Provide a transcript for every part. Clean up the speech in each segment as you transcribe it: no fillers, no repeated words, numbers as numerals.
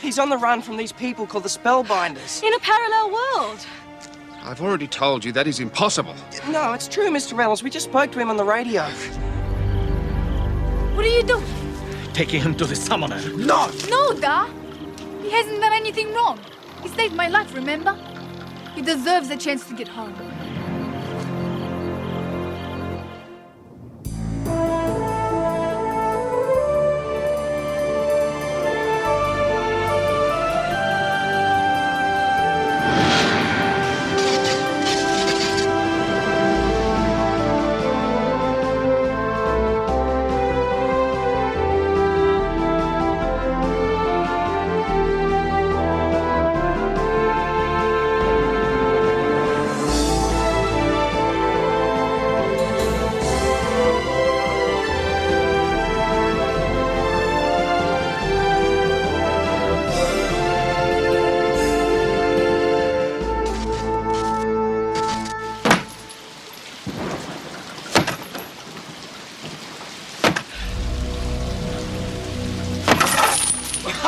He's on the run from these people called the Spellbinders. In a parallel world. I've already told you that is impossible. No, it's true, Mr. Reynolds. We just spoke to him on the radio. What are you doing? Taking him to the summoner. No! No, Da. He hasn't done anything wrong. He saved my life, remember? He deserves a chance to get home.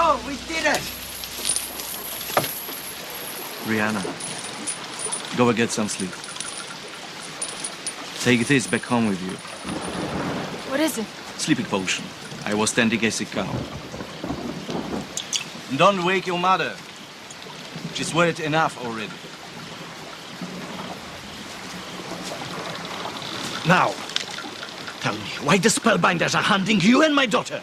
Oh, we did it! Rihanna, go and get some sleep. Take this back home with you. What is it? Sleeping potion. I was tending a sick cow. Don't wake your mother. She's worried enough already. Now, tell me, why the Spellbinders are hunting you and my daughter?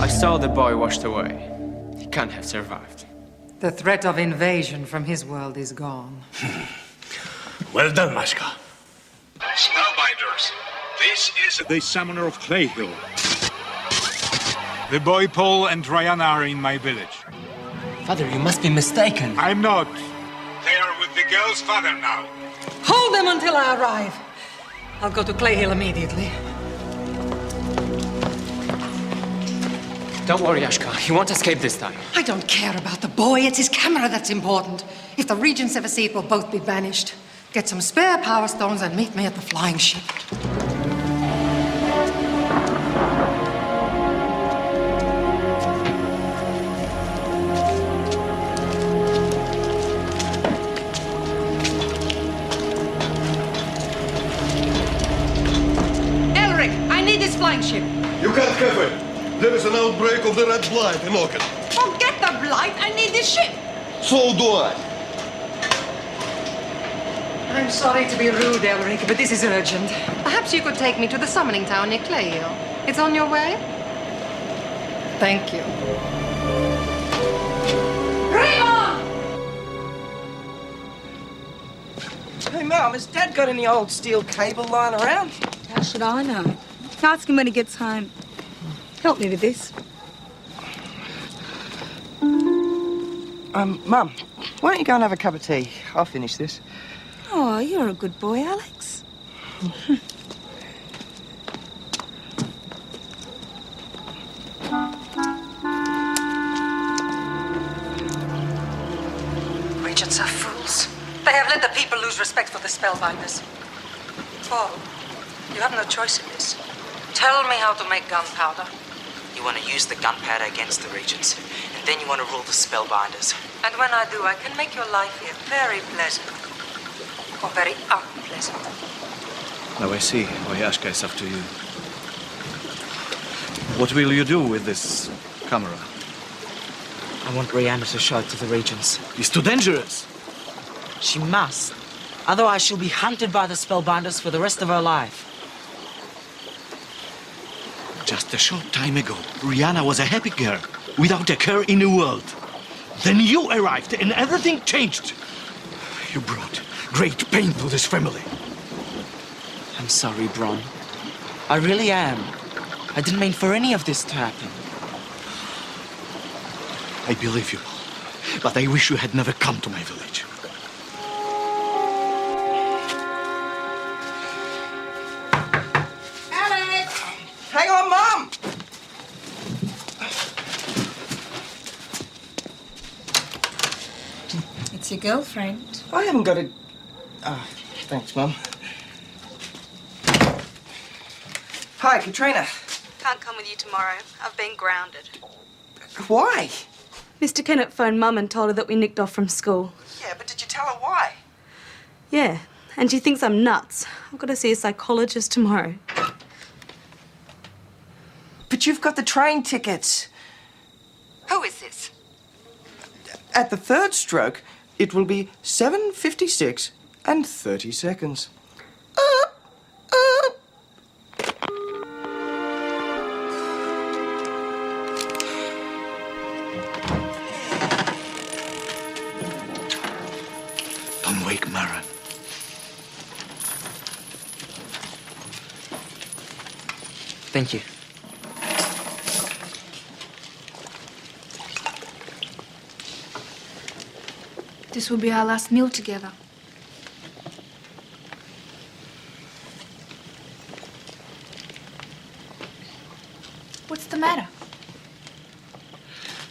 I saw the boy washed away. He can't have survived. The threat of invasion from his world is gone. Well done, Mashka. Spellbinders, this is The summoner of Clayhill. The boy Paul and Rihanna are in my village. Father, you must be mistaken. I'm not. They are with the girl's father now. Hold them until I arrive. I'll go to Clayhill immediately. Don't worry, Ashka. He won't escape this time. I don't care about the boy. It's his camera that's important. If the regents ever see it, we'll both be banished. Get some spare power stones and meet me at the flying ship. Elric, I need this flying ship. You can't have it. There is an outbreak of the red blight in Ocken. Forget the blight. I need this ship. So do I. I'm sorry to be rude, Elric, but this is urgent. Perhaps you could take me to the summoning town near Clayhill. It's on your way? Thank you. Raymond! Hey, Mum, has Dad got any old steel cable lying around? How should I know? Ask him when he gets home. Help me with this. Mum, why don't you go and have a cup of tea? I'll finish this. Oh, you're a good boy, Alex. Regents are fools. They have let the people lose respect for the Spellbinders. Paul, you have no choice in this. Tell me how to make gunpowder. You want to use the gunpowder against the regents, and then you want to rule the Spellbinders. And when I do, I can make your life here very pleasant. Or very unpleasant. Now I see why Ashka is after you. What will you do with this camera? I want Rihanna to show it to the regents. It's too dangerous. She must. Otherwise she'll be hunted by the Spellbinders for the rest of her life. Just a short time ago, Rihanna was a happy girl, without a care in the world. Then you arrived and everything changed. You brought great pain to this family. I'm sorry, Bron. I really am. I didn't mean for any of this to happen. I believe you, but I wish you had never come to my village. Alex! Hang on, Mum! It's your girlfriend. I haven't got a... Oh, thanks, Mum. Hi, Katrina. can't come with you tomorrow. I've been grounded. Why? Mr. Kennett phoned Mum and told her that we nicked off from school. Yeah, but did you tell her why? Yeah, and she thinks I'm nuts. I've got to see a psychologist tomorrow. But you've got the train tickets. Who is this? At the third stroke, it will be 7:56 and 30 seconds. Don't wake Mara. Thank you. This will be our last meal together. What's the matter?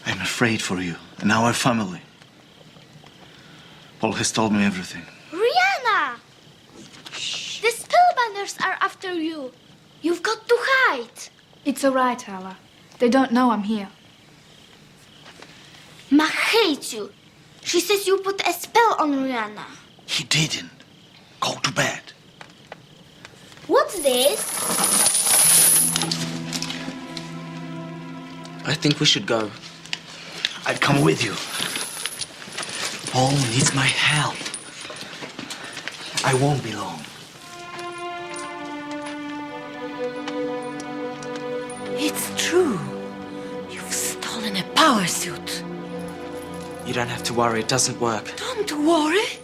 I'm afraid for you and our family. Paul has told me everything. Rihanna! The Spellbinders are after you. You've got to hide. It's all right, Hala. They don't know I'm here. Ma hates you. She says you put a spell on Rihanna. He didn't. Go to bed. What's this? I think we should go. I'd come with you. Paul needs my help. I won't be long. It's true. You've stolen a power suit. You don't have to worry, it doesn't work. Don't worry.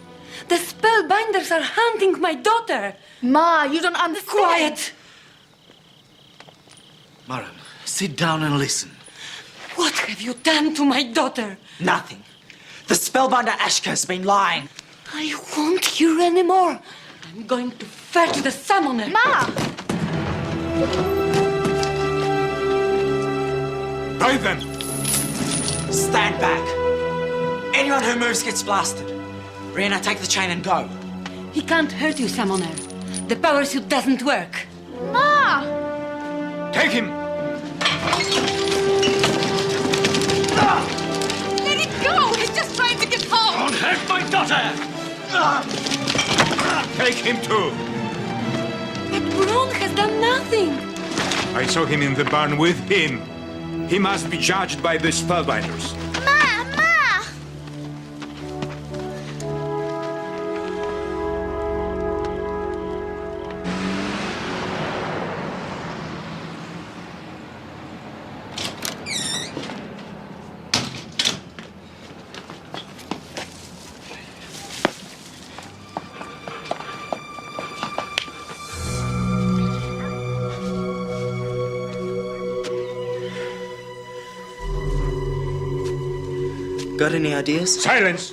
The Spellbinders are hunting my daughter. Ma, you don't understand. Quiet. Maren, sit down and listen. What have you done to my daughter? Nothing. The Spellbinder Ashka has been lying. I won't hear anymore. I'm going to fetch the summoner. Ma! Drive them! Stand back. Anyone who moves gets blasted. Rihanna, take the chain and go. He can't hurt you, summoner. The power suit doesn't work. Ma! Take him! Let it go! He's just trying to get home! Don't hurt my daughter! Take him too! But Braun has done nothing. I saw him in the barn with him. He must be judged by the Spellbinders. Ma! Ma! Got any ideas? Silence!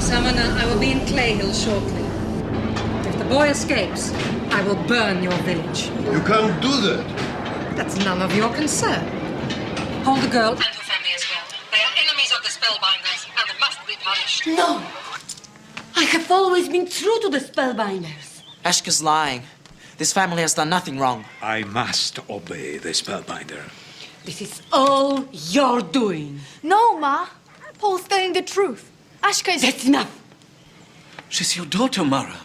Summoner, I will be in Clay Hill shortly. If the boy escapes, I will burn your village. You can't do that. That's none of your concern. Hold the girl and her family as well. They are enemies of the Spellbinders and must be punished. No! I have always been true to the Spellbinders. Ashka's lying. This family has done nothing wrong. I must obey the Spellbinder. This is all your doing. No, Ma. Paul's telling the truth. Ashka is... That's enough. She's your daughter, Mara.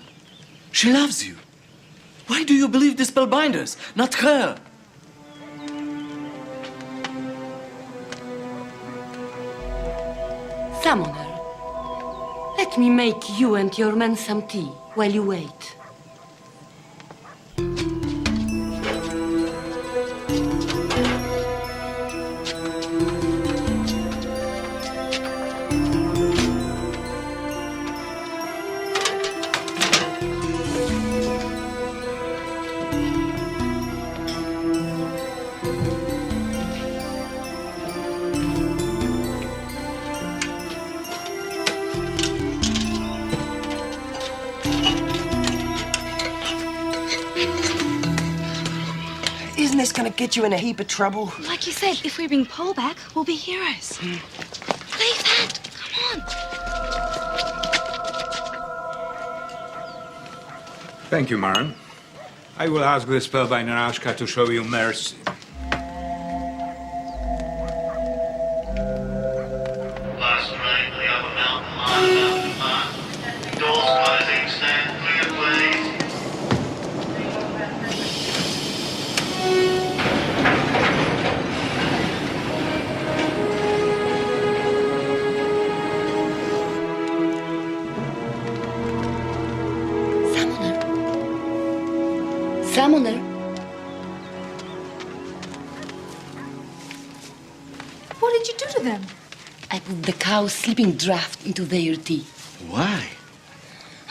She loves you. Why do you believe the Spellbinders, not her? Summoner, let me make you and your men some tea while you wait. Isn't this gonna get you in a heap of trouble? Like you said, if we bring Paul back, we'll be heroes. Leave that. Come on. Thank you, Marin. I will ask the Spellbinder Ashka to show you mercy. Last night, the upper mountain line after mark. Doors closing, stand clear, please. Summoner. What did you do to them? I put the cow's sleeping draft into their tea. Why?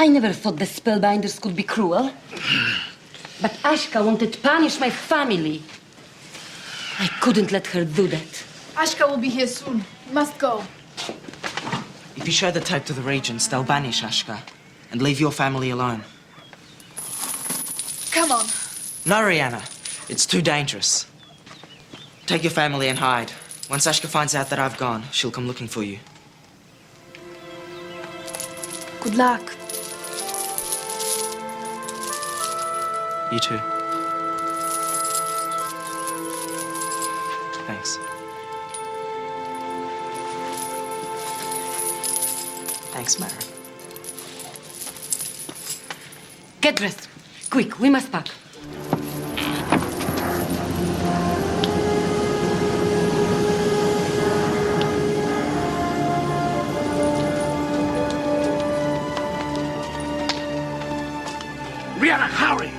I never thought the Spellbinders could be cruel. But Ashka wanted to punish my family. I couldn't let her do that. Ashka will be here soon. We must go. If you show the tape to the regents, they'll banish Ashka and leave your family alone. Come on. No, Rihanna. It's too dangerous. Take your family and hide. Once Ashka finds out that I've gone, she'll come looking for you. Good luck. You too. Thanks. Thanks, Mara. Get dressed. Quick, we must pack. Rihanna, hurry!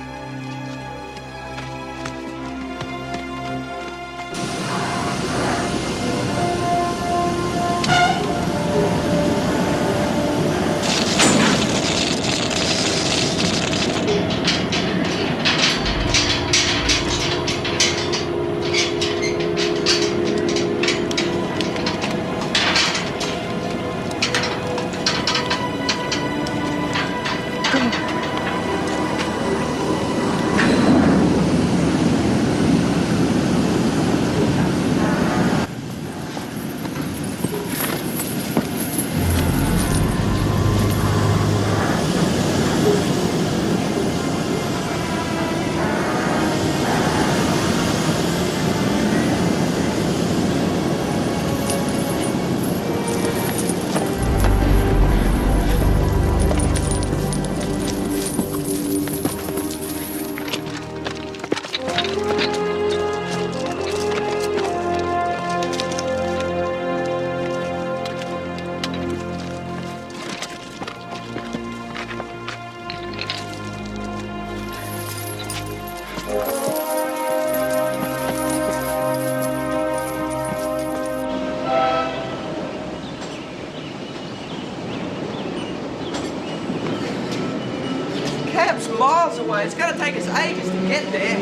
Camp's miles away. It's going to take us ages to get there.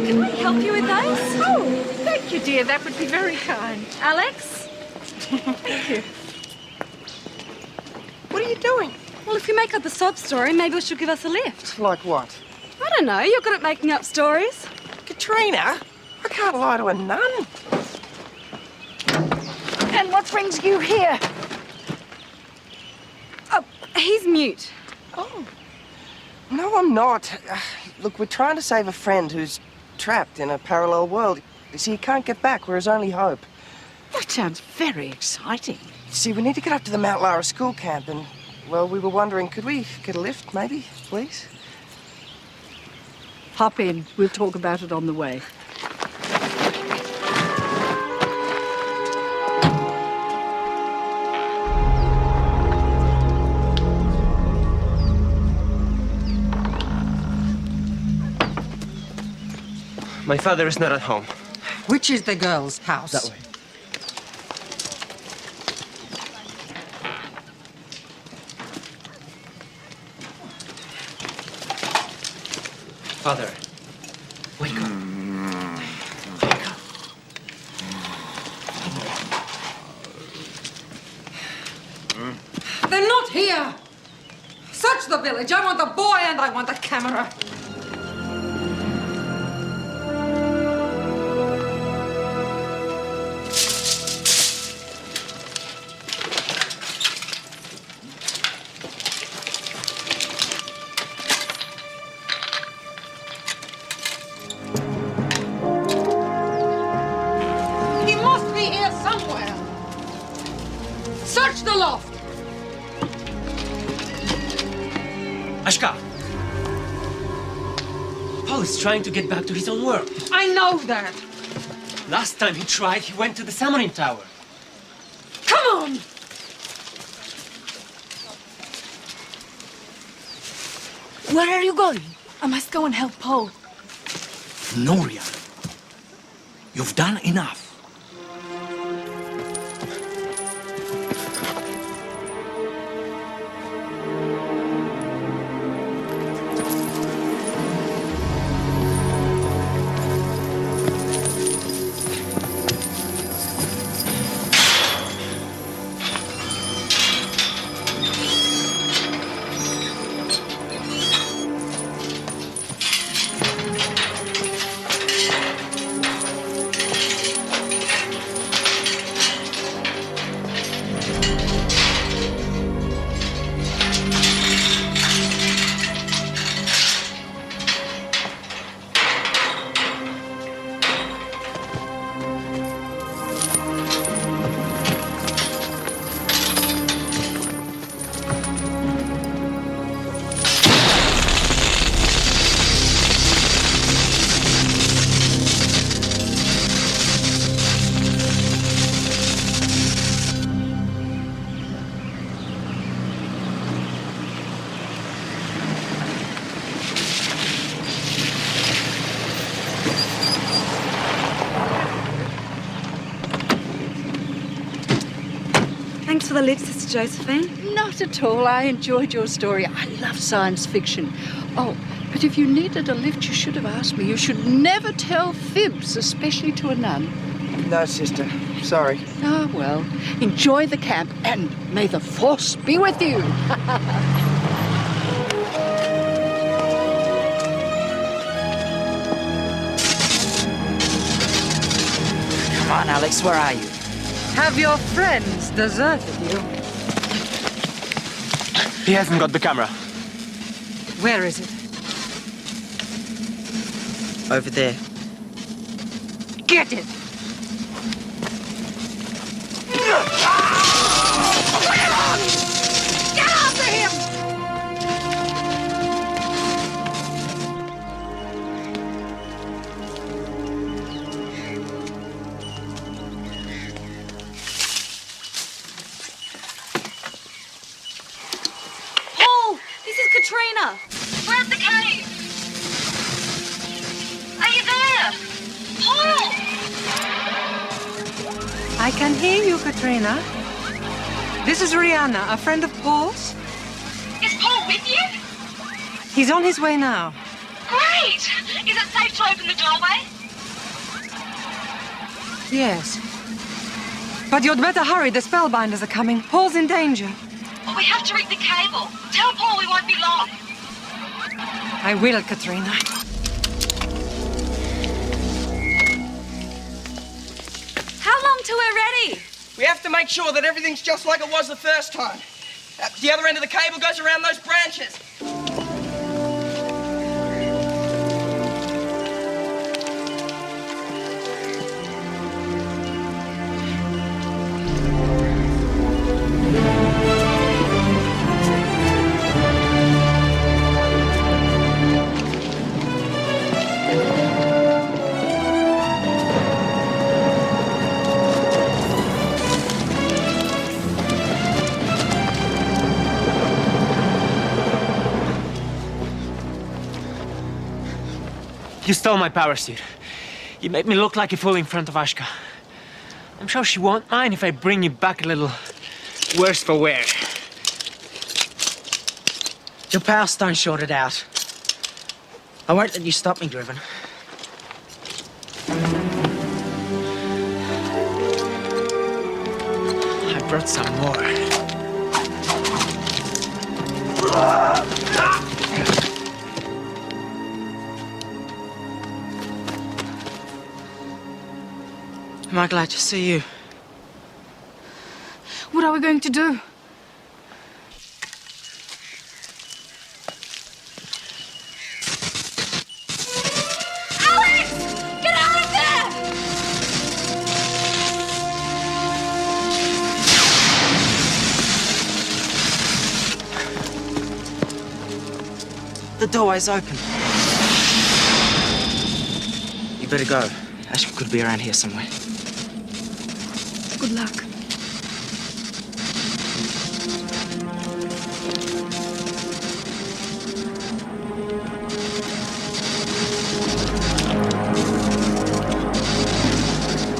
Can I help you with those? Oh, thank you, dear. That would be very kind. Alex? Thank you. What are you doing? Well, if you make up a sob story, maybe you should give us a lift. Like what? I don't know. You're good at making up stories. Katrina, I can't lie to a nun. And what brings you here? Oh, he's mute. Oh. No, I'm not. Look, we're trying to save a friend who's trapped in a parallel world. You see, he can't get back. We're his only hope. That sounds very exciting. You see, we need to get up to the Mount Lara school camp and, well, we were wondering, could we get a lift, maybe, please? Hop in. We'll talk about it on the way. My father is not at home. Which is the girl's house? That way. Father, wake up. Wake up. They're not here. Search the village. I want the boy and I want the camera. Ashka! Paul is trying to get back to his own world. I know that. Last time he tried, he went to the summoning tower. Come on! Where are you going? I must go and help Paul. No, Rihanna. You've done enough. Thanks for the lift, Sister Josephine. Not at all. I enjoyed your story. I love science fiction. Oh, but if you needed a lift, you should have asked me. You should never tell fibs, especially to a nun. No, sister. Sorry. Ah, well, enjoy the camp, and may the force be with you. Come on, Alex, where are you? Have your friends deserted you? He hasn't got the camera. Where is it? Over there. Get it! Get after him! Paul, this is Katrina. Where's the cave? Are you there? Paul! I can hear you, Katrina. This is Rihanna, a friend of Paul's. Is Paul with you? He's on his way now. Great! Is it safe to open the doorway? Yes. But you'd better hurry. The Spellbinders are coming. Paul's in danger. Well, we have to rig the cable. Tell Paul we won't be long. I will, Katrina. How long till we're ready? We have to make sure that everything's just like it was the first time. The other end of the cable goes around those branches. You stole my power suit. You made me look like a fool in front of Ashka. I'm sure she won't mind if I bring you back a little worse for wear. Your power stone shorted out. I won't let you stop me, Driven. I brought some more. Am I glad to see you? What are we going to do? Alex! Get out of there! The doorway's open. You better go. Ashka could be around here somewhere. Good luck.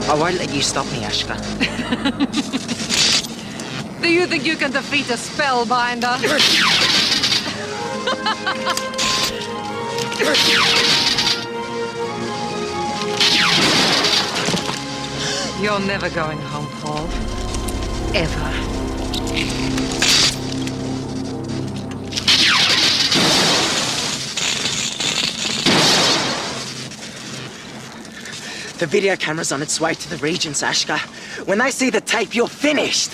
I won't let you stop me, Ashka. Do you think you can defeat a spellbinder? You're never going home, Paul. Ever. The video camera's on its way to the Regents, Ashka. When they see the tape, you're finished.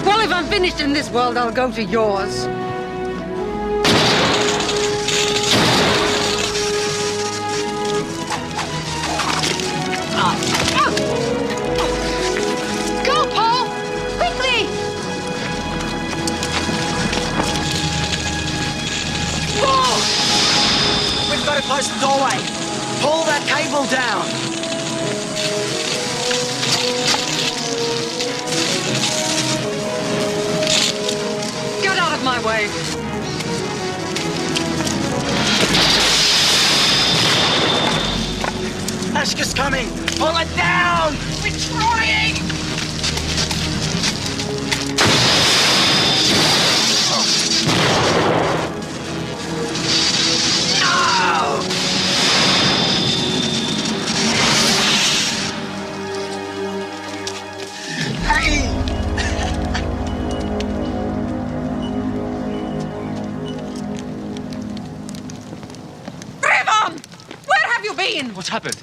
Well, if I'm finished in this world, I'll go to yours. Go, Paul! Quickly! Whoa! We've got to close the doorway. Pull that cable down. Get out of my way. Ashka's coming. Pull it down. We're trying. No! Hey! Trevor! Where have you been? What's happened?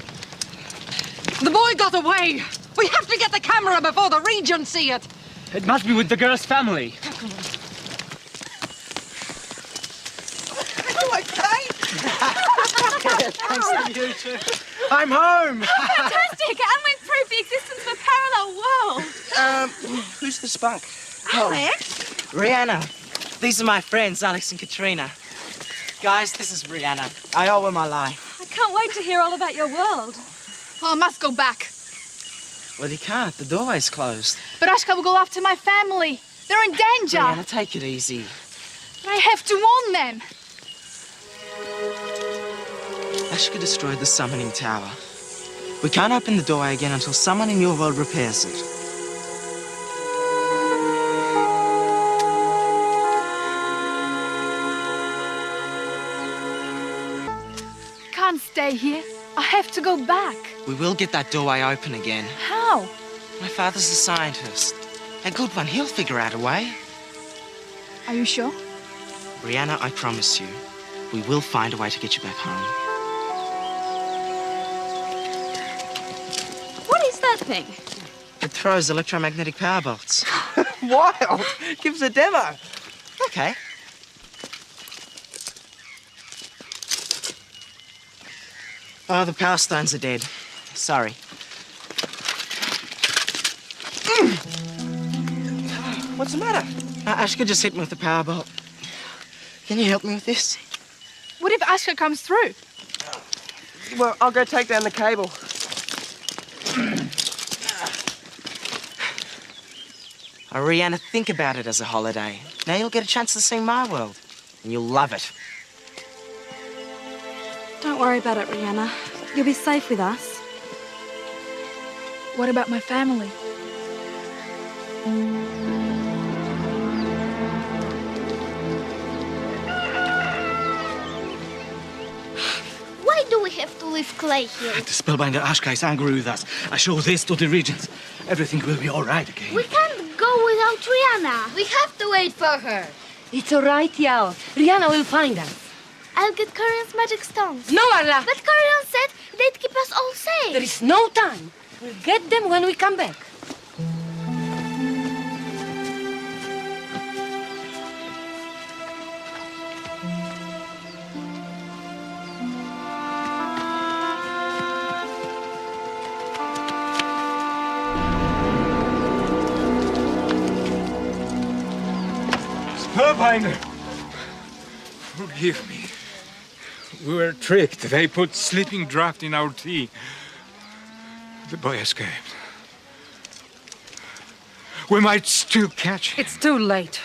The boy got away. We have to get the camera before the Regents see it. It must be with the girl's family. Thanks to you too. I'm home. Fantastic! And we've proved the existence of a parallel world. Who's the spunk? Alex? Rihanna. These are my friends, Alex and Katrina. Guys, this is Rihanna. I owe her my life. I can't wait to hear all about your world. Well, I must go back. Well, you can't. The doorway's closed. But Ashka will go after my family. They're in danger. Rihanna, take it easy. But I have to warn them. Ashka destroyed the summoning tower. We can't open the doorway again until someone in your world repairs it. Can't stay here. I have to go back. We will get that doorway open again. How? My father's a scientist. A good one. He'll figure out a way. Are you sure? Rihanna, I promise you, we will find a way to get you back home. What is that thing? It throws electromagnetic power bolts. Wild. Give us a demo. Okay. Oh, the power stones are dead. Sorry. What's the matter? Ashka just hit me with the power bolt. Can you help me with this? What if Ashka comes through? Well, I'll go take down the cable. Rihanna, think about it as a holiday. Now you'll get a chance to see my world, and you'll love it. Don't worry about it, Rihanna. You'll be safe with us. What about my family? Why do we have to leave Clay here? The Spellbinder Ashka is angry with us. I show this to the Regents. Everything will be all right again. We can't go without Rihanna. We have to wait for her. It's all right, Yao. Rihanna will find us. I'll get Karion's magic stones. No, Allah. But Karion said they'd keep us all safe. There is no time. We'll get them when we come back. Spellbinder! Forgive me. We were tricked. They put sleeping draught in our tea. The boy escaped. We might still catch him. It's too late.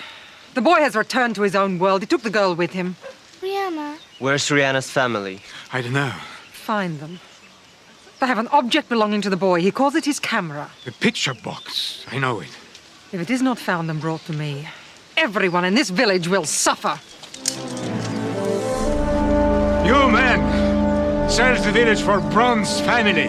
The boy has returned to his own world. He took the girl with him. Rihanna. Where's Rihanna's family? I don't know. Find them. They have an object belonging to the boy. He calls it his camera. The picture box. I know it. If it is not found and brought to me, everyone in this village will suffer. You men! Search the village for Bronze's family.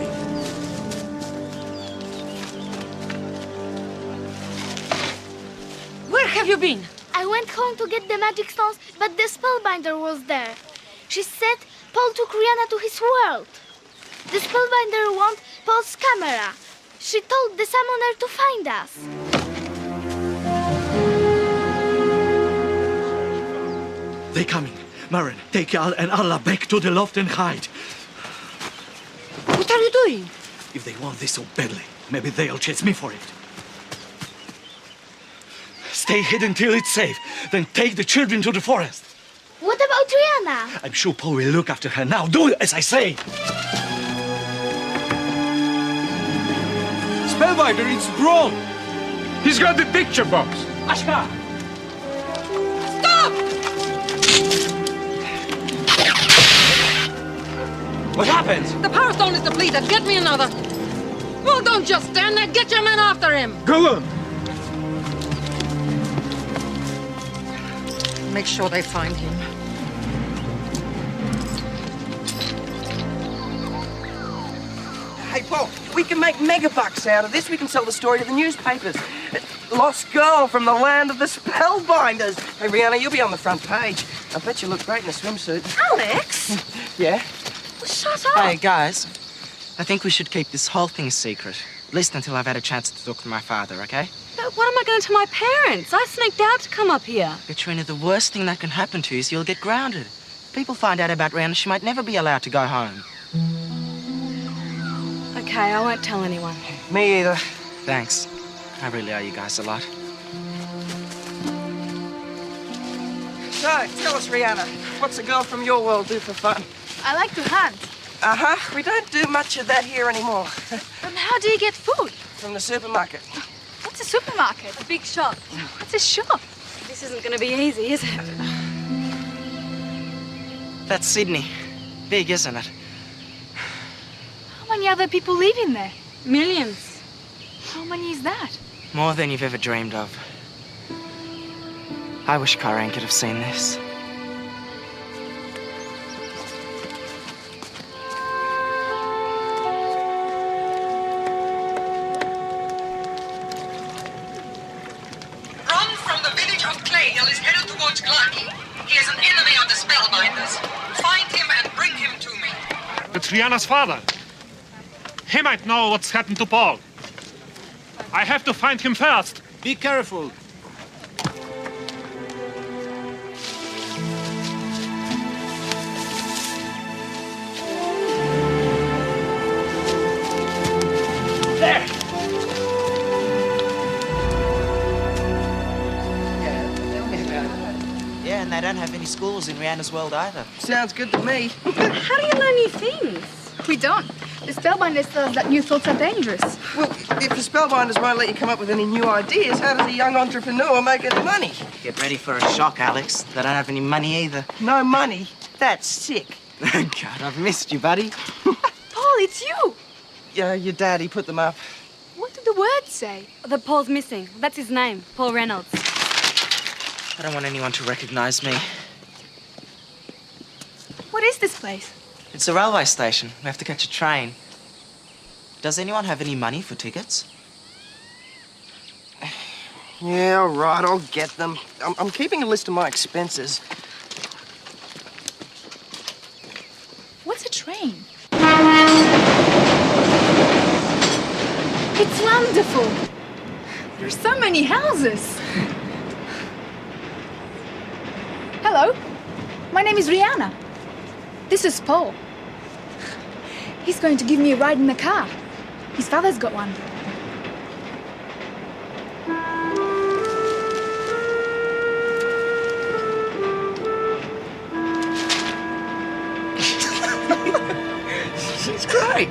Where have you been? I went home to get the magic stones, but the Spellbinder was there. She said Paul took Rihanna to his world. The Spellbinder wants Paul's camera. She told the summoner to find us. They're coming. Marin, take Al and Allah back to the loft and hide. What are you doing? If they want this so badly, maybe they'll chase me for it. Stay hidden till it's safe. Then take the children to the forest. What about Rihanna? I'm sure Paul will look after her. Now do as I say. Spellbinder, it's Braun! He's got the picture box! Ashka! Stop! What happened? The power stone is depleted. Get me another. Well, don't just stand there. Get your men after him. Go on! Make sure they find him. Hey, Paul, we can make mega bucks out of this. We can sell the story to the newspapers. Lost girl from the land of the Spellbinders. Hey, Rihanna, you'll be on the front page. I bet you look great in a swimsuit. Alex? Yeah? Shut up. Hey, guys. I think we should keep this whole thing a secret. At least until I've had a chance to talk to my father, okay? But what am I going to tell my parents? I sneaked out to come up here. Katrina, the worst thing that can happen to you is you'll get grounded. People find out about Rihanna, she might never be allowed to go home. Okay, I won't tell anyone. Me either. Thanks. I really owe you guys a lot. So, tell us, Rihanna, what's a girl from your world do for fun? I like to hunt. Uh-huh. We don't do much of that here anymore. But how do you get food? From the supermarket. What's a supermarket? A big shop. What's a shop? This isn't going to be easy, is it? That's Sydney. Big, isn't it? How many other people live in there? Millions. How many is that? More than you've ever dreamed of. I wish Karen could have seen this. Run from the village of Claydale is headed towards Glani. He is an enemy of the Spellbinders. Find him and bring him to me. It's Rihanna's father. He might know what's happened to Paul. I have to find him first. Be careful. There! Yeah, and they don't have any schools in Rihanna's world either. Sounds good to me. How do you learn new things? We don't. The Spellbinders tell us that new thoughts are dangerous. Well, if the Spellbinders won't let you come up with any new ideas, how does a young entrepreneur make any money? Get ready for a shock, Alex. They don't have any money either. No money? That's sick. God, I've missed you, buddy. Paul, it's you! Yeah, your daddy put them up. What did the word say? The Paul's missing. That's his name, Paul Reynolds. I don't want anyone to recognize me. What is this place? It's a railway station. We have to catch a train. Does anyone have any money for tickets? Yeah, all right, I'll get them. I'm keeping a list of my expenses. What's a train? It's wonderful! There's so many houses! Hello, my name is Rihanna. This is Paul. He's going to give me a ride in the car. His father's got one. She's great.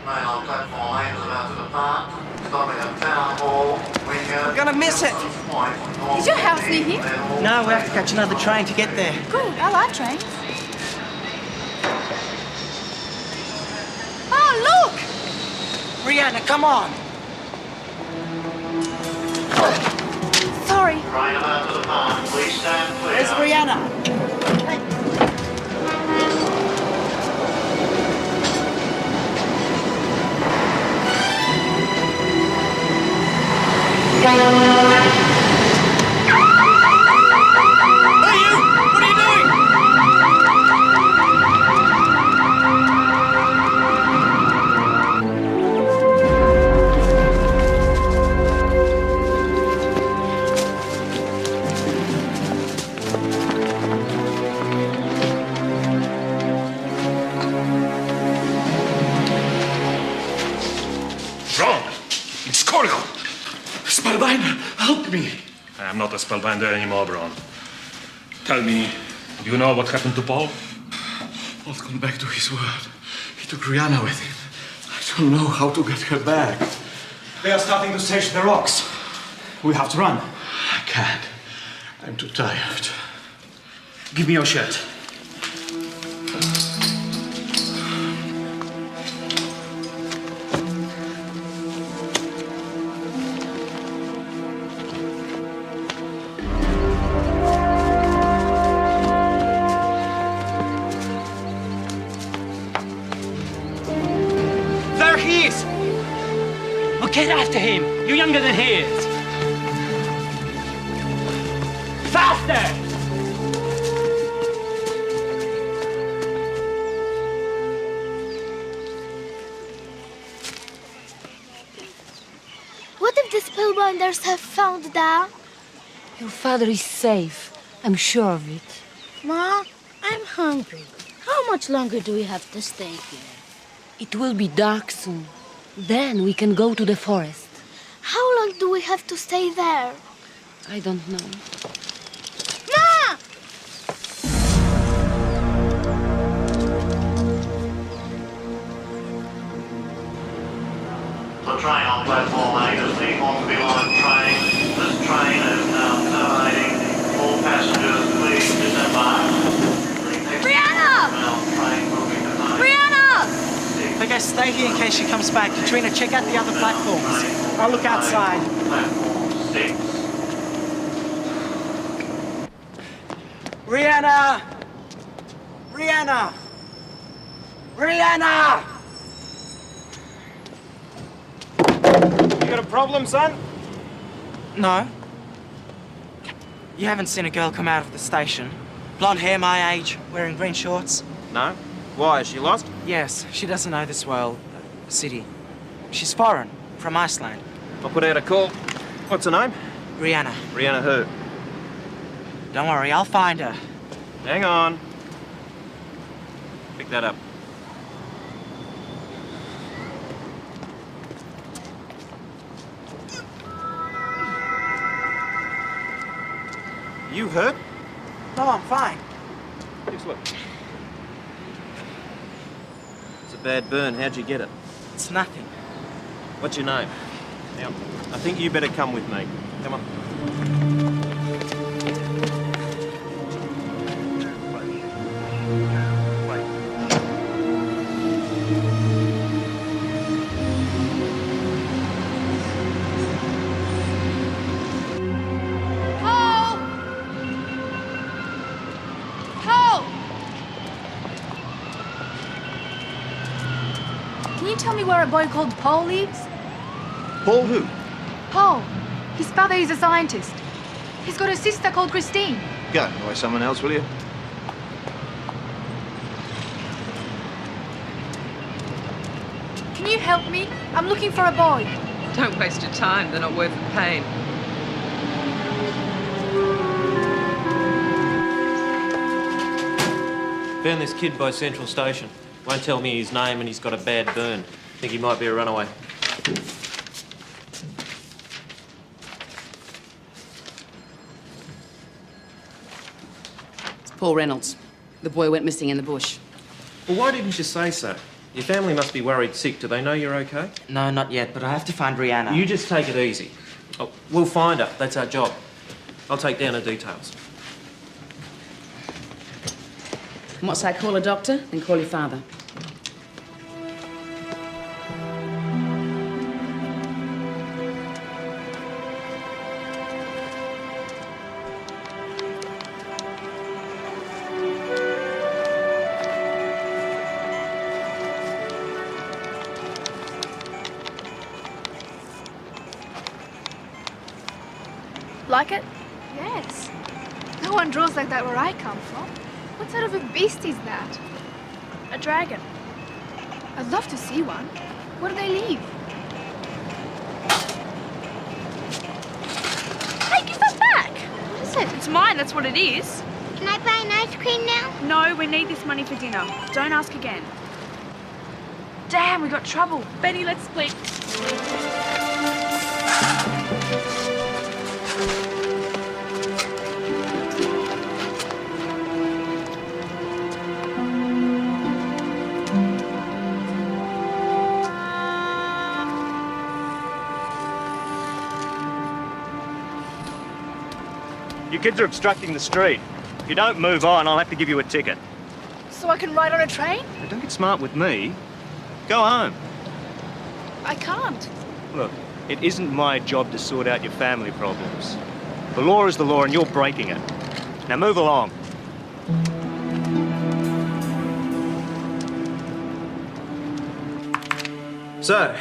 Train on platform 8 is about to depart. Stopping at Town Hall. We're gonna miss it. Is your house near here? No, we have to catch another train to get there. Good, I like trains. Oh, look! Rihanna, come on! Sorry. Train about to depart. Please stand clear. Where's Rihanna? Wrong! It's Corgo! Spellbinder, help me. I am not a spellbinder anymore, Bron. Tell me, do you know what happened to Paul? Paul's gone back to his world. He took Rihanna with him. I don't know how to get her back. They are starting to search the rocks. We have to run. I can't. I'm too tired. Give me your shirt. There he is! Well, get after him. You're younger than he is. Faster! What if the Spellbinders have found Dad? Your father is safe. I'm sure of it. Ma, I'm hungry. How much longer do we have to stay here? It will be dark soon. Then we can go to the forest. How long do we have to stay there? I don't know. Ma! The train on platform 8 is the Hornsby Line train. This train is now terminating. All passengers, please disembark. Brianna! Train will be departing. Brianna! Okay, stay here in case she comes back. Katrina, check out the other platforms. I'll look outside. Platform 6. Rihanna! Rihanna! Rihanna! You got a problem, son? No. You haven't seen a girl come out of the station. Blonde hair, my age, wearing green shorts. No. Why? Is she lost? Yes, she doesn't know this world, city. She's foreign, from Iceland. I'll put out a call. What's her name? Rihanna. Rihanna who? Don't worry, I'll find her. Hang on. Pick that up. You hurt? No, I'm fine. Just look. It's a bad burn. How'd you get it? It's nothing. What's your name? Now, I think you better come with me. Come on. Paul! Paul! Can you tell me where a boy called Paul lives? Paul who? Paul. His father is a scientist. He's got a sister called Christine. Go away someone else, will you? Can you help me? I'm looking for a boy. Don't waste your time. They're not worth the pain. Found this kid by Central Station. Won't tell me his name and he's got a bad burn. Think he might be a runaway. Paul Reynolds. The boy went missing in the bush. Well, why didn't you say so? Your family must be worried sick. Do they know you're okay? No, not yet, but I have to find Rihanna. You just take it easy. Oh, we'll find her. That's our job. I'll take down her details. And once I call a doctor, then call your father. Like it? Yes. No one draws like that where I come from. What sort of a beast is that? A dragon. I'd love to see one. Where do they live? Hey, give that back! What is it? It's mine, that's what it is. Can I buy an ice cream now? No, we need this money for dinner. Don't ask again. Damn, we got trouble. Benny, let's split. You kids are obstructing the street. If you don't move on, I'll have to give you a ticket. So I can ride on a train? Now, don't get smart with me. Go home. I can't. Look, it isn't my job to sort out your family problems. The law is the law and you're breaking it. Now move along. So,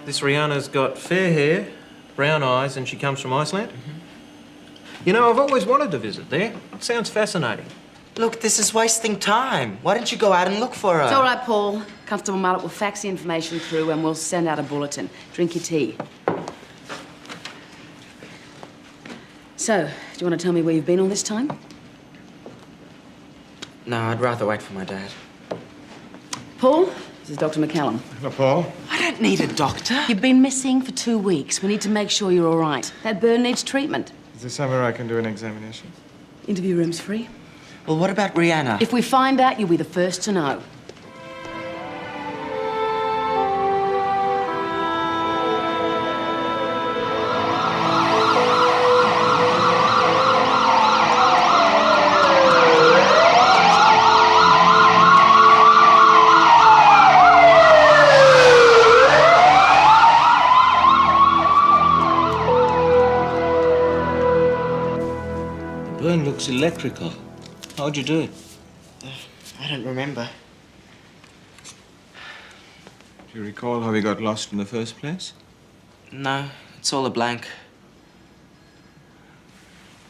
this Rihanna's got fair hair, brown eyes, and she comes from Iceland? You know, I've always wanted to visit there. It sounds fascinating. Look, this is wasting time. Why don't you go out and look for her? It's all right, Paul. Constable Marlett will fax the information through and we'll send out a bulletin. Drink your tea. So, do you want to tell me where you've been all this time? No, I'd rather wait for my dad. Paul, this is Dr. McCallum. Hello, Paul. I don't need a doctor. You've been missing for 2 weeks. We need to make sure you're all right. That burn needs treatment. Is there somewhere I can do an examination? Interview room's free. Well, what about Rihanna? If we find out, you'll be the first to know. The burn looks electrical. How'd you do it? I don't remember. Do you recall how we got lost in the first place? No, it's all a blank.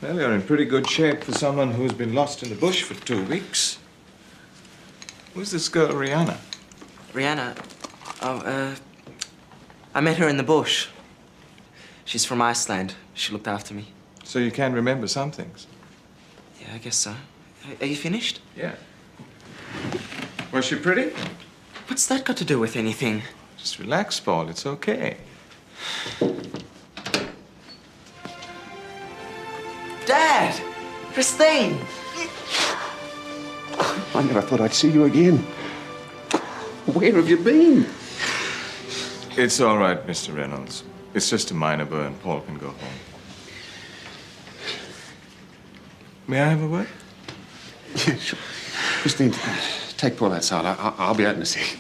Well, you're in pretty good shape for someone who's been lost in the bush for 2 weeks. Who's this girl, Rihanna? Rihanna? Oh, I met her in the bush. She's from Iceland. She looked after me. So you can remember some things? Yeah, I guess so. Are you finished? Yeah. Was she pretty? What's that got to do with anything? Just relax, Paul. It's okay. Dad! Christine! I never thought I'd see you again. Where have you been? It's all right, Mr. Reynolds. It's just a minor burn. Paul can go home. May I have a word? Yeah, sure. Christine, take Paul outside. I'll be out in a sec.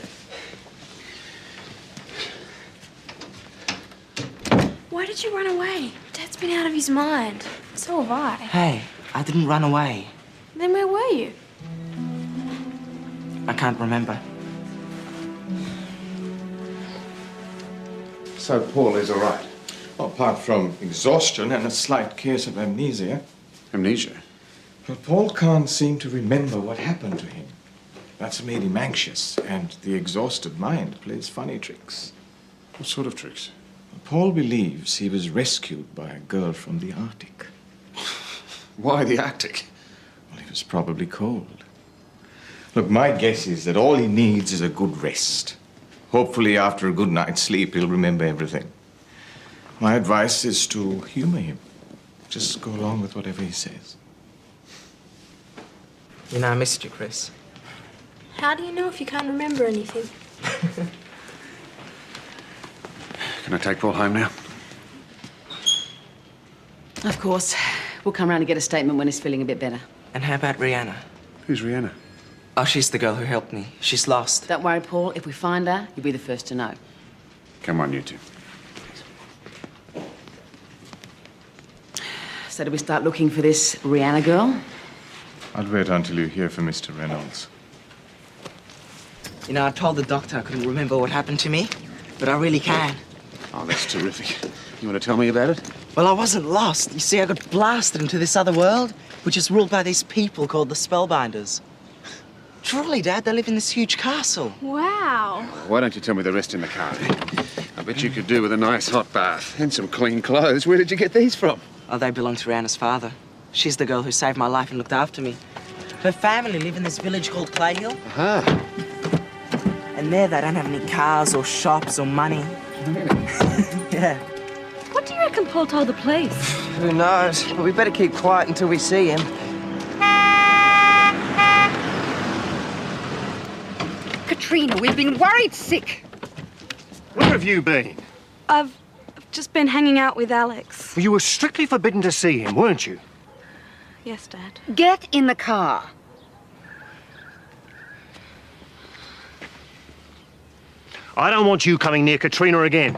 Why did you run away? Dad's been out of his mind. So have I. Hey, I didn't run away. Then where were you? I can't remember. So Paul is all right? Well, apart from exhaustion and a slight case of amnesia. Amnesia? But Paul can't seem to remember what happened to him. That's made him anxious, and the exhausted mind plays funny tricks. What sort of tricks? Paul believes he was rescued by a girl from the Arctic. Why the Arctic? Well, he was probably cold. Look, my guess is that all he needs is a good rest. Hopefully, after a good night's sleep, he'll remember everything. My advice is to humor him. Just go along with whatever he says. You know, I missed you, Chris. How do you know if you can't remember anything? Can I take Paul home now? Of course. We'll come round and get a statement when he's feeling a bit better. And how about Rihanna? Who's Rihanna? Oh, she's the girl who helped me. She's lost. Don't worry, Paul. If we find her, you'll be the first to know. Come on, you two. So do we start looking for this Rihanna girl? I'll wait until you hear from Mr. Reynolds. You know, I told the doctor I couldn't remember what happened to me, but I really can. Oh, that's terrific. You want to tell me about it? Well, I wasn't lost. You see, I got blasted into this other world, which is ruled by these people called the Spellbinders. Truly, Dad, they live in this huge castle. Wow. Why don't you tell me the rest in the car? I bet you could do with a nice hot bath and some clean clothes. Where did you get these from? Oh, they belong to Rihanna's father. She's the girl who saved my life and looked after me. Her family live in this village called Clayhill. Aha. And there they don't have any cars or shops or money. Yeah. What do you reckon Paul told the police? Who knows? But we better keep quiet until we see him. Katrina, we've been worried sick. Where have you been? I've just been hanging out with Alex. You were strictly forbidden to see him, weren't you? Yes, Dad. Get in the car. I don't want you coming near Katrina again.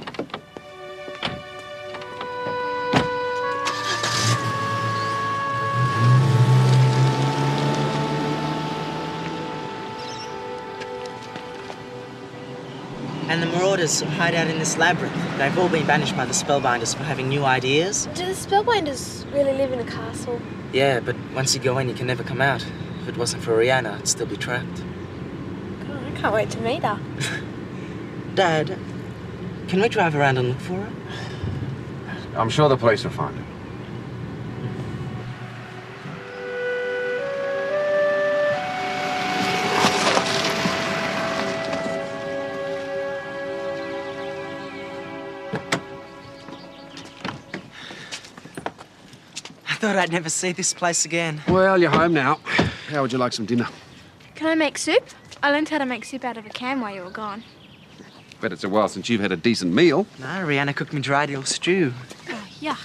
And the Marauders hide out in this labyrinth. They've all been banished by the Spellbinders for having new ideas. Do the Spellbinders really live in a castle? Yeah, but once you go in, you can never come out. If it wasn't for Rihanna, I'd still be trapped. God, I can't wait to meet her. Dad, can we drive around and look for her? I'm sure the police will find her. I thought I'd never see this place again. Well, you're home now. How would you like some dinner? Can I make soup? I learned how to make soup out of a can while you were gone. Bet it's a while since you've had a decent meal. No, Rihanna cooked me dried eel stew. Oh, yuck.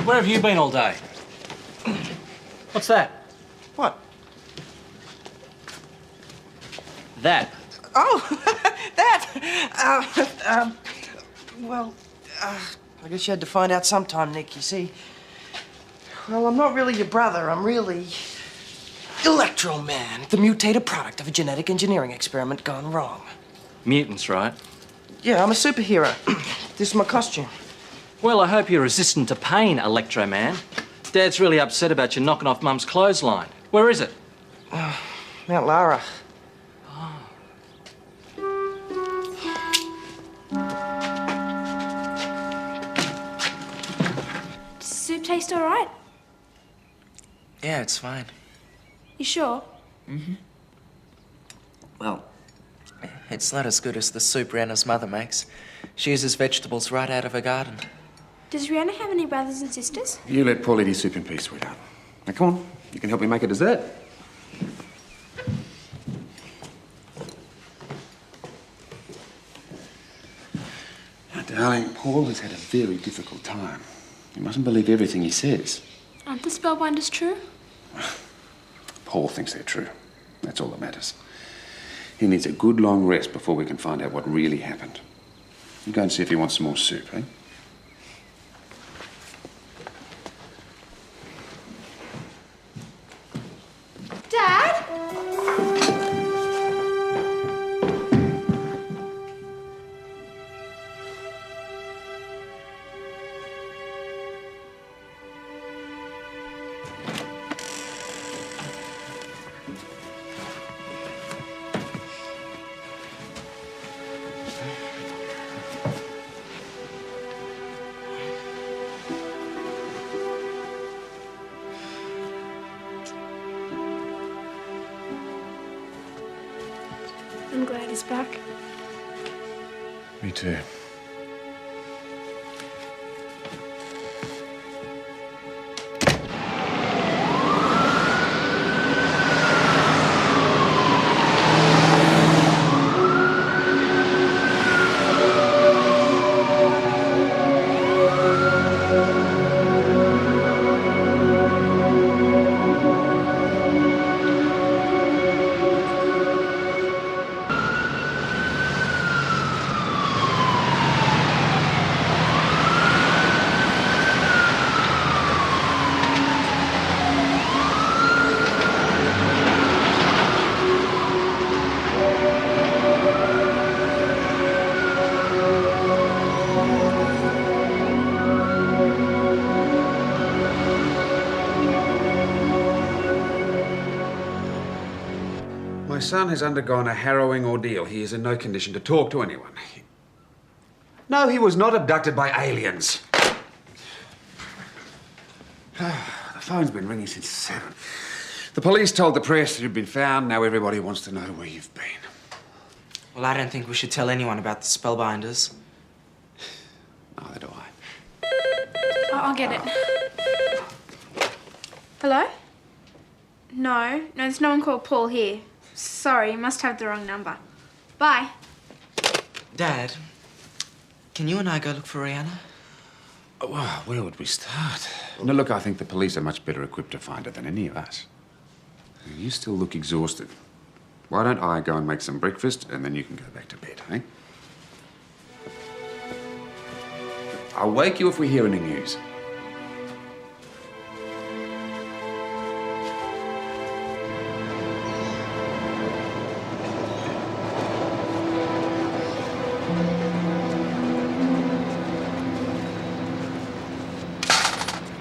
Where have you been all day? What's that? What? That. Oh, that! I guess you had to find out sometime, Nick, you see. Well, I'm not really your brother. I'm really Electro Man, the mutated product of a genetic engineering experiment gone wrong. Mutants, right? Yeah, I'm a superhero. This is my costume. Well, I hope you're resistant to pain, Electro Man. Dad's really upset about you knocking off Mum's clothesline. Where is it? Mount Lara. Does soup taste all right? Yeah, it's fine. You sure? Mm-hmm. Well, it's not as good as the soup Rihanna's mother makes. She uses vegetables right out of her garden. Does Rihanna have any brothers and sisters? You let Paul eat his soup in peace, sweetheart. Now, come on. You can help me make a dessert. Now, darling, Paul has had a very difficult time. You mustn't believe everything he says. Aren't the Spellbinders true? Paul thinks they're true. That's all that matters. He needs a good long rest before we can find out what really happened. You go and see if he wants some more soup, eh? Dad? I'm glad he's back. Me too. My son has undergone a harrowing ordeal. He is in no condition to talk to anyone. No, he was not abducted by aliens. The phone's been ringing since 7. The police told the press that you'd been found. Now everybody wants to know where you've been. Well, I don't think we should tell anyone about the Spellbinders. Neither do I. I'll get it. Hello? No, there's no one called Paul here. Sorry, you must have the wrong number. Bye. Dad, can you and I go look for Rihanna? Well, where would we start? No, look, I think the police are much better equipped to find her than any of us. You still look exhausted. Why don't I go and make some breakfast and then you can go back to bed, eh? I'll wake you if we hear any news.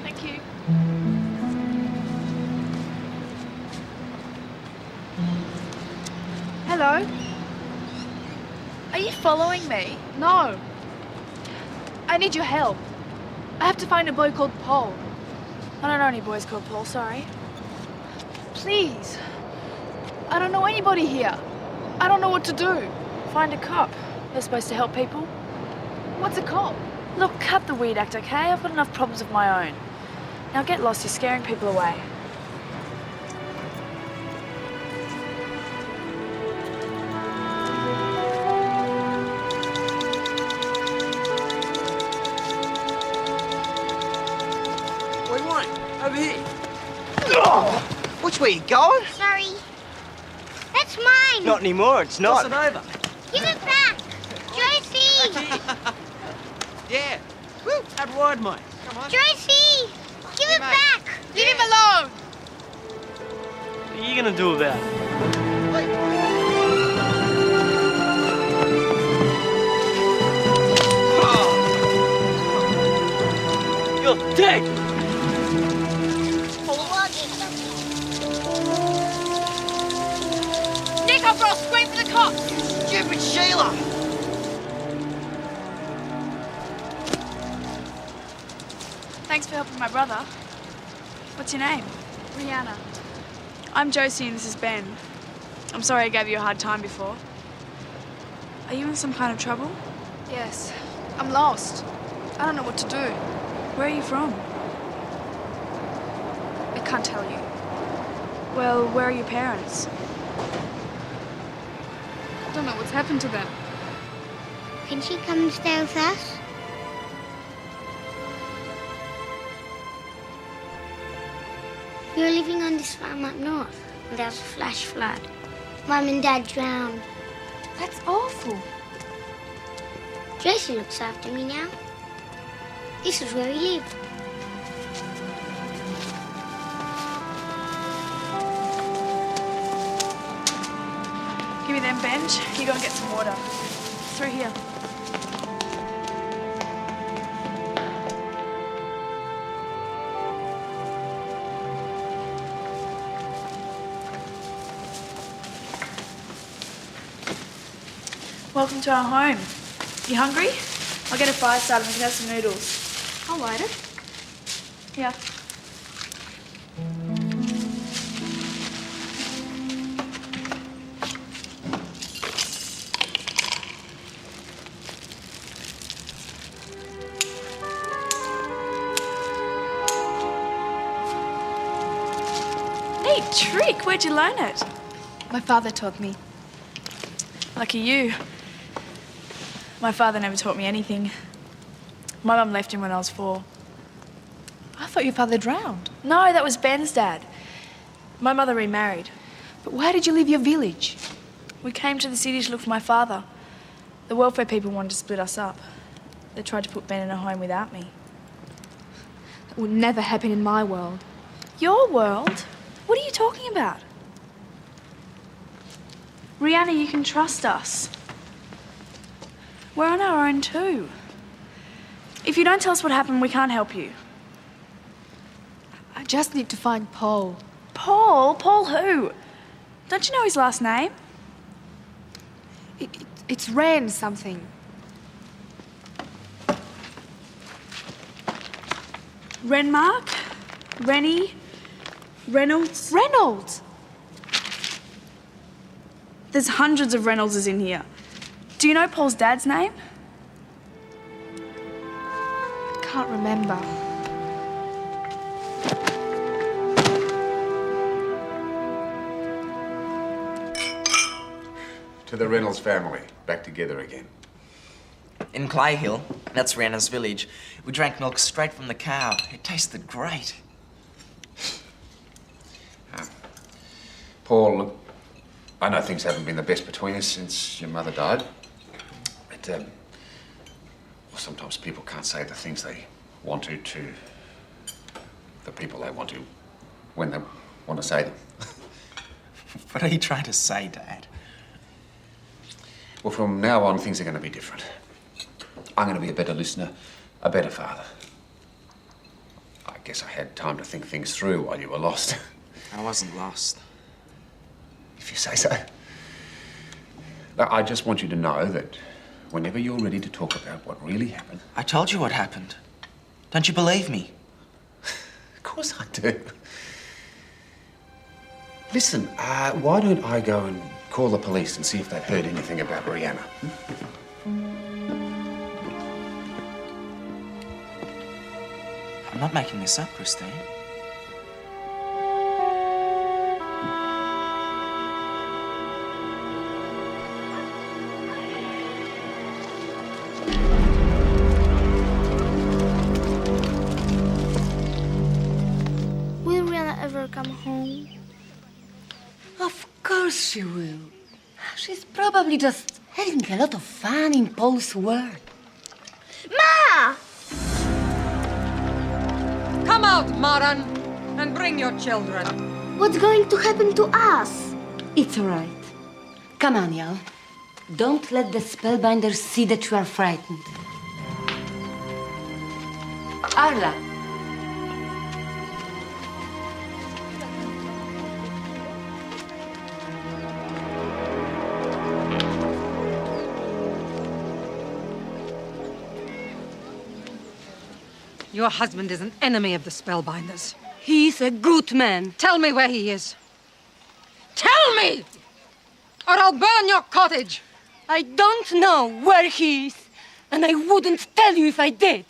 Thank you. Hello? Are you following me? No. I need your help. I have to find a boy called Paul. I don't know any boys called Paul, sorry. Please. I don't know anybody here. I don't know what to do. Find a cop. They're supposed to help people. What's a cop? Look, cut the weird act, okay? I've got enough problems of my own. Now get lost, you're scaring people away. What do you want? Over here. Oh, which way you going? Sorry. That's mine. Not anymore, it's not. Toss it over. Give it back. Josie. Yeah. Woo, have a word, mate. Come on. Josie. Give it back. Leave him alone. What are you gonna do about it? You're dead. Nick, I'll scream for the cops. Stupid Sheila. Thanks for helping my brother. What's your name? Rihanna. I'm Josie and this is Ben. I'm sorry I gave you a hard time before. Are you in some kind of trouble? Yes. I'm lost. I don't know what to do. Where are you from? I can't tell you. Well, where are your parents? I don't know what's happened to them. Can she come and stay with us? We were living on this farm up north, and there was a flash flood. Mum and Dad drowned. That's awful. Josie looks after me now. This is where we live. Give me them, Benj. You go and get some water. It's through here. Welcome to our home. You hungry? I'll get a fire started and we can have some noodles. I'll light it. Here. trick? Where'd you learn it? My father taught me. Lucky you. My father never taught me anything. My mum left him when I was 4. I thought your father drowned. No, that was Ben's dad. My mother remarried. But why did you leave your village? We came to the city to look for my father. The welfare people wanted to split us up. They tried to put Ben in a home without me. That would never happen in my world. Your world? What are you talking about? Rihanna, you can trust us. We're on our own too. If you don't tell us what happened, we can't help you. I just need to find Paul. Paul? Paul who? Don't you know his last name? It's Ren something. Renmark? Rennie? Reynolds? Reynolds! There's hundreds of Reynoldses in here. Do you know Paul's dad's name? I can't remember. To the Reynolds family, back together again. In Clayhill, that's Rihanna's village, we drank milk straight from the cow. It tasted great. Paul, look, I know things haven't been the best between us since your mother died. But, well, sometimes people can't say the things they want to the people they want to when they want to say them. What are you trying to say, Dad? Well, from now on, things are going to be different. I'm going to be a better listener, a better father. I guess I had time to think things through while you were lost. I wasn't lost. If you say so. Now, I just want you to know that whenever you're ready to talk about what really happened... I told you what happened. Don't you believe me? Of course I do. Listen, why don't I go and call the police and see if they've heard anything about Rihanna? I'm not making this up, Christine. Will Rihanna ever come home? Of course she will. She's probably just having a lot of fun in Paul's world. Ma! Come out, Maran, and bring your children. What's going to happen to us? It's all right. Come on, y'all. Don't let the Spellbinder see that you are frightened. Arla. Your husband is an enemy of the Spellbinders. He's a good man. Tell me where he is. Tell me! Or I'll burn your cottage. I don't know where he is, and I wouldn't tell you if I did.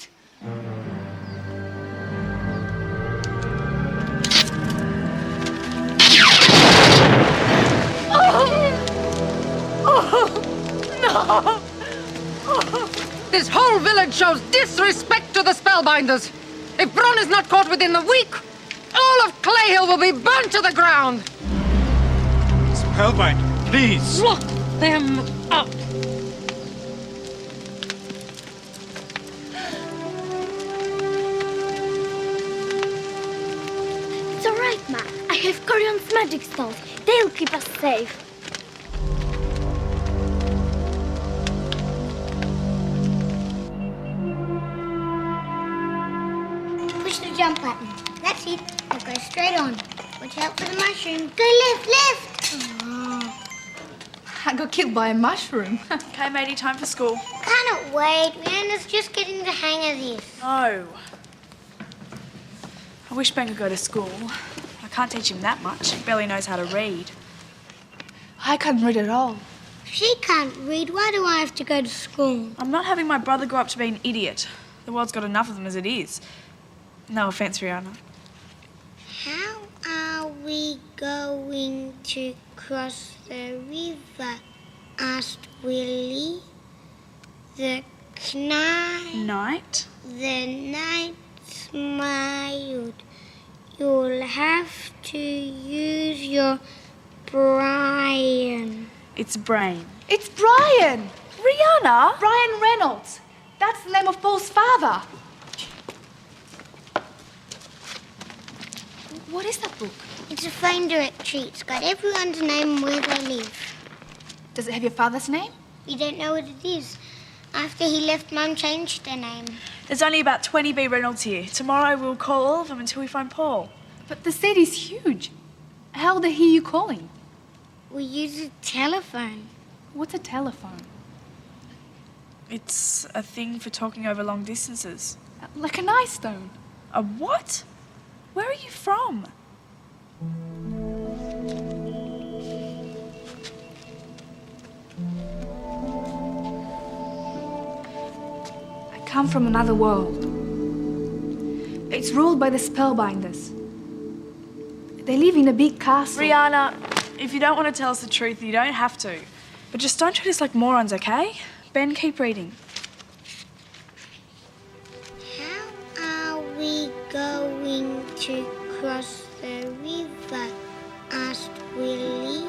No! This whole village shows disrespect to the Spellbinders. If Bron is not caught within the week, all of Clayhill will be burnt to the ground. Spellbinder, please. Lock them up. It's all right, Ma. I have Corion's magic stones. They'll keep us safe. Push the jump button. That's it. Now go straight on. Watch out for the mushroom. Go left, left. Oh. I got killed by a mushroom. Okay, matey, time for school. Cannot wait. Rihanna's just getting the hang of this. No. I wish Ben could go to school. I can't teach him that much. He barely knows how to read. I can't read at all. If she can't read, why do I have to go to school? I'm not having my brother grow up to be an idiot. The world's got enough of them as it is. No offense, Rihanna. How are we going to cross the river? Asked Willie. The Night? The knight smiled. You'll have to use your brain. It's brain. It's Brian! Rihanna? Brian Reynolds. That's the name of Paul's father. What is that book? It's a phone directory. It's got everyone's name and where they live. Does it have your father's name? You don't know what it is. After he left, Mum changed her name. There's only about 20 B. Reynolds here. Tomorrow we'll call all of them until we find Paul. But the city's huge. How will they hear you calling? We use a telephone. What's a telephone? It's a thing for talking over long distances. Like an ice stone. A what? Where are you from? I come from another world. It's ruled by the Spellbinders. They live in a big castle. Rihanna, if you don't want to tell us the truth, you don't have to. But just don't treat us like morons, okay? Ben, keep reading. How are we going to cross the river? Asked Willie.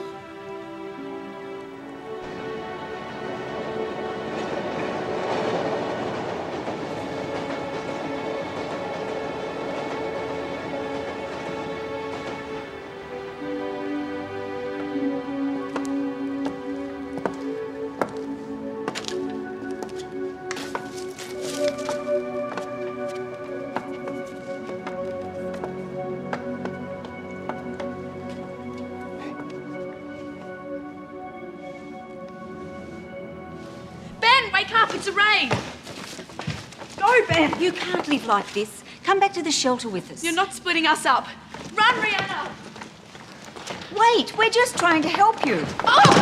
Wake up, it's a rain! Go, Ben! You can't live like this. Come back to the shelter with us. You're not splitting us up. Run, Rihanna! Wait, we're just trying to help you. Oh!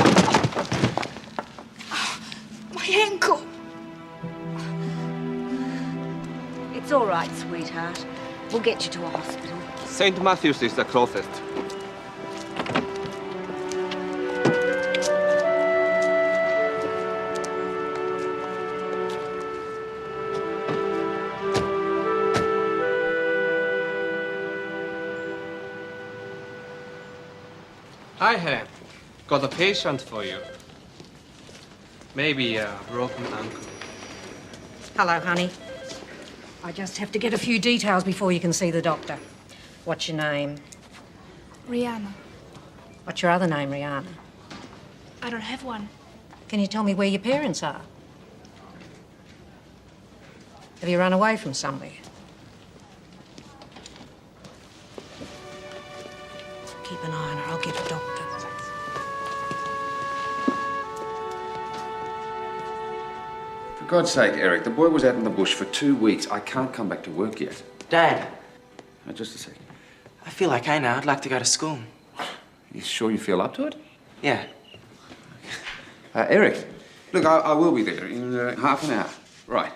My ankle! It's all right, sweetheart. We'll get you to a hospital. St. Matthew's is the closest. Hi, Helen. Got a patient for you. Maybe a broken ankle. Hello, honey. I just have to get a few details before you can see the doctor. What's your name? Rihanna. What's your other name, Rihanna? I don't have one. Can you tell me where your parents are? Have you run away from somewhere? Keep an eye on her. I'll get a doctor. For God's sake, Eric, the boy was out in the bush for 2 weeks. I can't come back to work yet. Dad, Just a second. I feel okay now. I'd like to go to school. You sure you feel up to it? Yeah. Eric, look, I will be there in half an hour. Right.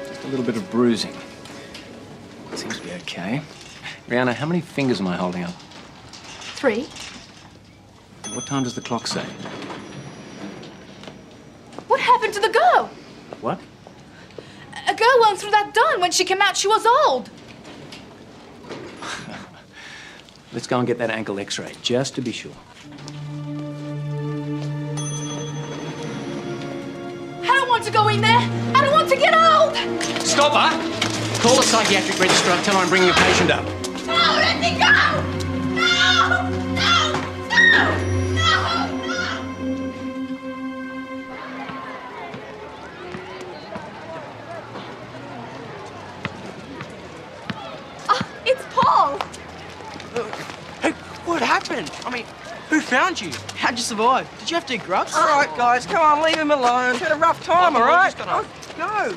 Just a little bit of bruising. Seems to be okay. Rihanna, how many fingers am I holding up? 3. What time does the clock say? What happened to the girl? What? A girl went through that door. When she came out, she was old. Let's go and get that ankle x-rayed, just to be sure. I don't want to go in there. I don't want to get old. Stop her! Call the psychiatric registrar, tell her I'm bringing a patient up. No, let me go! No! No! No! It's Paul! Hey, what happened? I mean, who found you? How'd you survive? Did you have to eat grubs? All right, guys, come on, leave him alone. He's had a rough time, all right? Oh, go.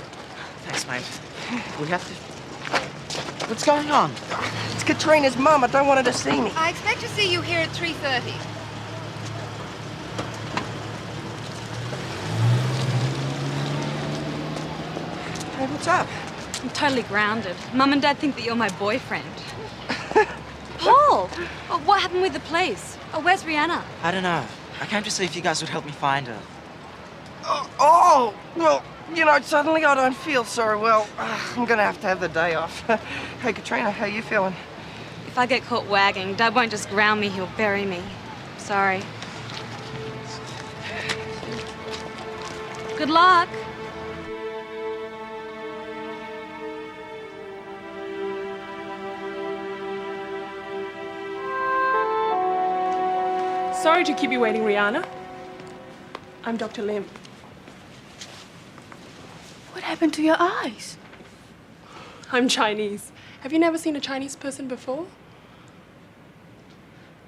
Thanks, mate. We have to... What's going on? It's Katrina's mum. I don't want her to see me. I expect to see you here at 3:30. What's up? I'm totally grounded. Mum and Dad think that you're my boyfriend. Paul! Oh, what happened with the police? Oh, where's Rihanna? I don't know. I came to see if you guys would help me find her. Oh, well, you know, suddenly I don't feel so well. I'm gonna have the day off. Hey, Katrina, how you feeling? If I get caught wagging, Dad won't just ground me, he'll bury me. Sorry. Good luck. Sorry to keep you waiting, Rihanna. I'm Dr. Lim. What happened to your eyes? I'm Chinese. Have you never seen a Chinese person before?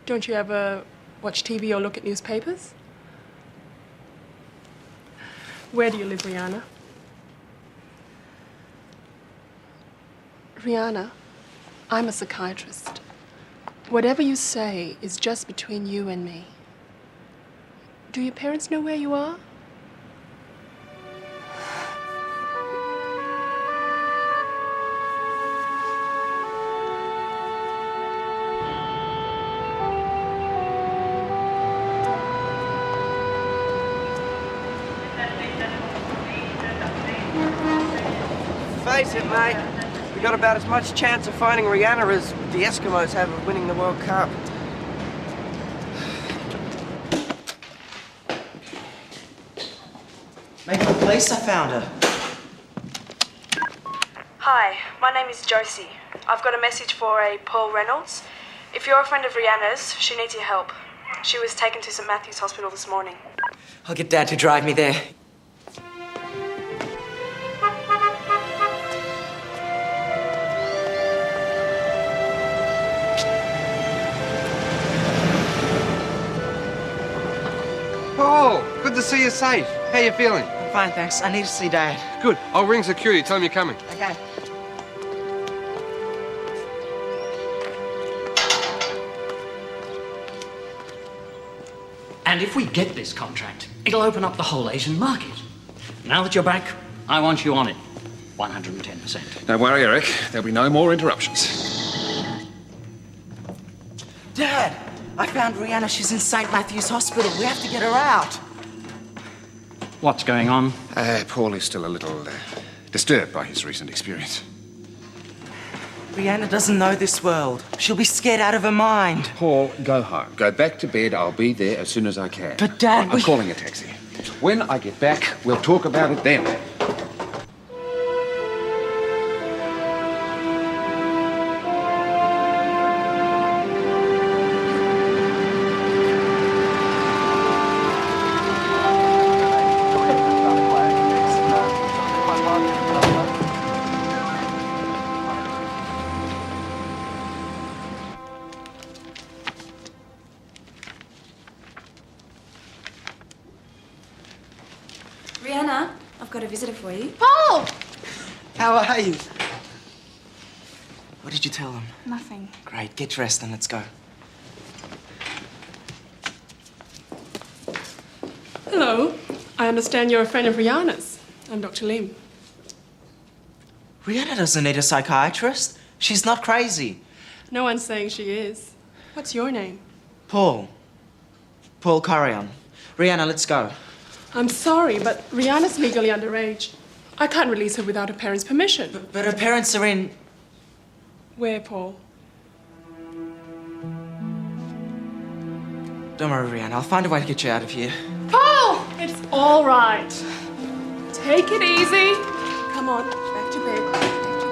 Don't you ever watch TV or look at newspapers? Where do you live, Rihanna? Rihanna, I'm a psychiatrist. Whatever you say is just between you and me. Do your parents know where you are? Face it, mate. We got about as much chance of finding Rihanna as the Eskimos have of winning the World Cup. Maybe the police have found her. Hi, my name is Josie. I've got a message for a Paul Reynolds. If you're a friend of Rihanna's, she needs your help. She was taken to St. Matthew's Hospital this morning. I'll get Dad to drive me there. Paul, good to see you safe. How you feeling? I'm fine, thanks. I need to see Dad. Good. I'll ring security. Tell them you're coming. Okay. And if we get this contract, it'll open up the whole Asian market. Now that you're back, I want you on it. 110%. Don't worry, Eric. There'll be no more interruptions. Dad, I found Rihanna. She's in St. Matthew's Hospital. We have to get her out. What's going on? Paul is still a little disturbed by his recent experience. Rihanna doesn't know this world. She'll be scared out of her mind. Paul, go home. Go back to bed. I'll be there as soon as I can. But, Dad, I'm calling a taxi. When I get back, we'll talk about it then. Rihanna, I've got a visitor for you. Paul! How are you? What did you tell them? Nothing. Great. Get dressed and let's go. Hello. I understand you're a friend of Rihanna's. I'm Dr. Lim. Rihanna doesn't need a psychiatrist. She's not crazy. No one's saying she is. What's your name? Paul. Paul Corrion. Rihanna, let's go. I'm sorry, but Rihanna's legally underage. I can't release her without her parents' permission. But her parents are in... Where, Paul? Don't worry, Rihanna. I'll find a way to get you out of here. Paul! It's all right. Take it easy. Come on, back to bed. Back to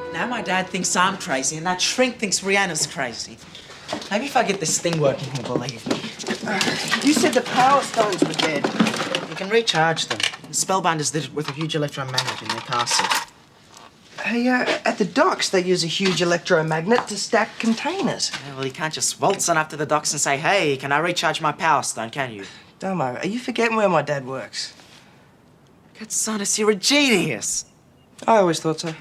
bed. Now my dad thinks I'm crazy and that shrink thinks Rihanna's crazy. Maybe if I get this thing working, he'll believe me. You said the power stones were dead. You can recharge them. The Spellbinders did it with a huge electromagnet in their castle. Hey, at the docks, they use a huge electromagnet to stack containers. Yeah, well, you can't just waltz on up to the docks and say, hey, can I recharge my power stone, can you? Domo, are you forgetting where my dad works? Katsanis, you're a genius. I always thought so.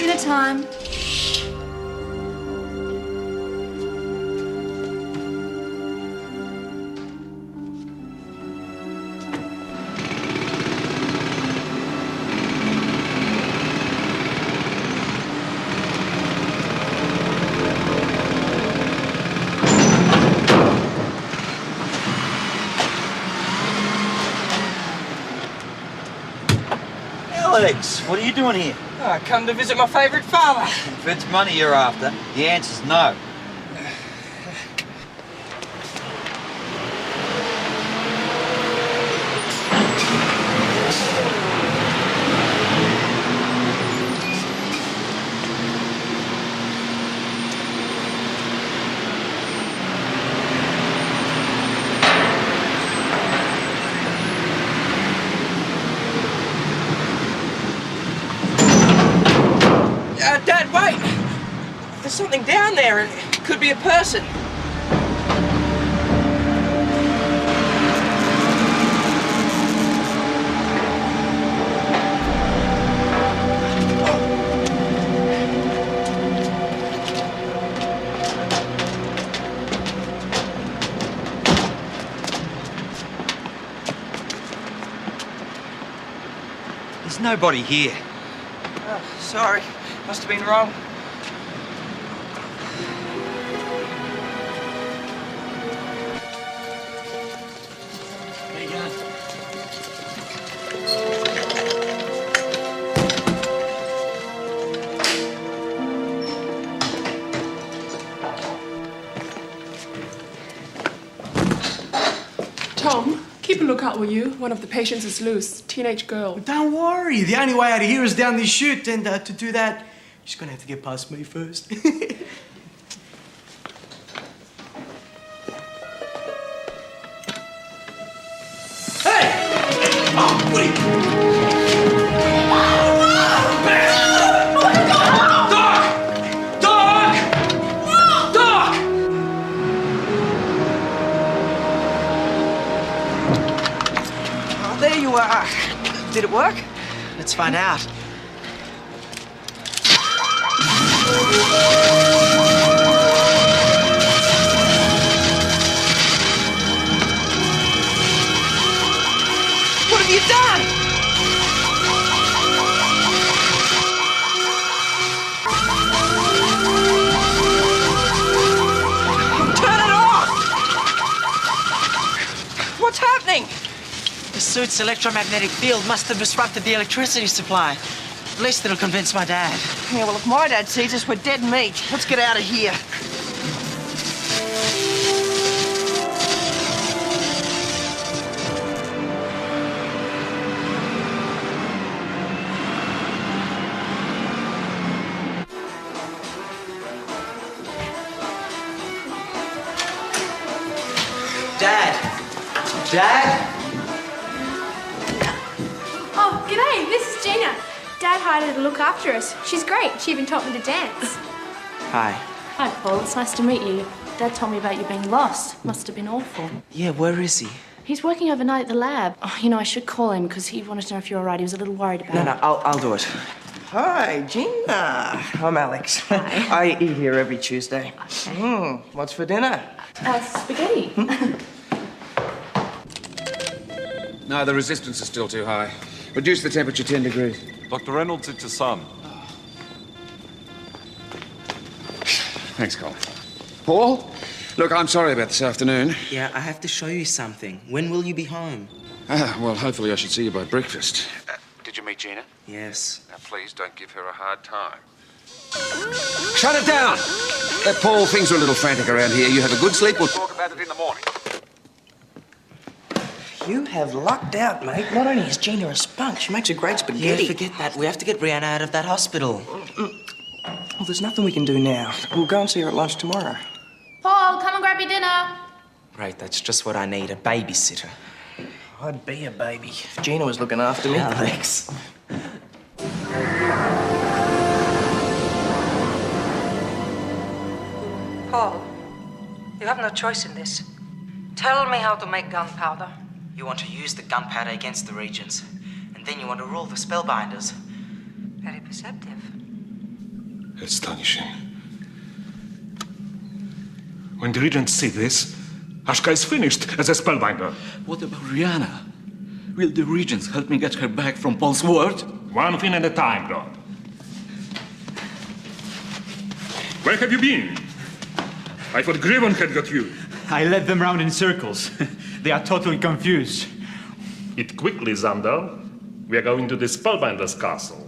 Dinner time. Alex, what are you doing here? Oh, I come to visit my favourite father. If it's money you're after, the answer's no. Dad, wait! There's something down there. It could be a person. There's nobody here. Oh, sorry. Must have been wrong. Where you going? Tom, keep a lookout, will you? One of the patients is loose. Teenage girl. Don't worry. The only way out of here is down this chute, and to do that, she's gonna have to get past me first. Hey! Oh, what are you... Oh, there you are. Did it work? Let's find out. What have you done? Turn it off! What's happening? The suit's electromagnetic field must have disrupted the electricity supply. At least it'll convince my dad. Yeah, well, if my dad sees us, we're dead meat. Let's get out of here. Dad! Dad! Oh, g'day, this is Gina. Dad hired her to look after us. She's great. She even taught me to dance. Hi. Hi, Paul. It's nice to meet you. Dad told me about you being lost. Must have been awful. Yeah, where is he? He's working overnight at the lab. Oh, you know, I should call him because he wanted to know if you're all right. He was a little worried about No, I'll do it. Hi, Gina. I'm Alex. I eat here every Tuesday. Okay. What's for dinner? Spaghetti. No, the resistance is still too high. Reduce the temperature 10 degrees. Dr. Reynolds, it's your son. Thanks, Colin. Paul? Look, I'm sorry about this afternoon. Yeah, I have to show you something. When will you be home? Well, hopefully I should see you by breakfast. Did you meet Gina? Yes. Now, please don't give her a hard time. Shut it down! Paul, things are a little frantic around here. You have a good sleep. We'll talk about it in the morning. You have lucked out, mate. Not only is Gina a spunk, she makes a great spaghetti. Yeah, forget that. We have to get Brianna out of that hospital. Well, there's nothing we can do now. We'll go and see her at lunch tomorrow. Paul, come and grab your dinner. Right, that's just what I need, a babysitter. I'd be a baby if Gina was looking after me. Alex. Paul, you have no choice in this. Tell me how to make gunpowder. You want to use the gunpowder against the Regents, and then you want to rule the Spellbinders. Very perceptive. Astonishing. When the regents see this, Ashka is finished as a spellbinder. What about Rihanna? Will the regents help me get her back from Paul's word? One thing at a time, Lord. Where have you been? I thought Griffon had got you. I led them round in circles. They are totally confused. Eat quickly, Xander. We are going to the Spellbinder's castle.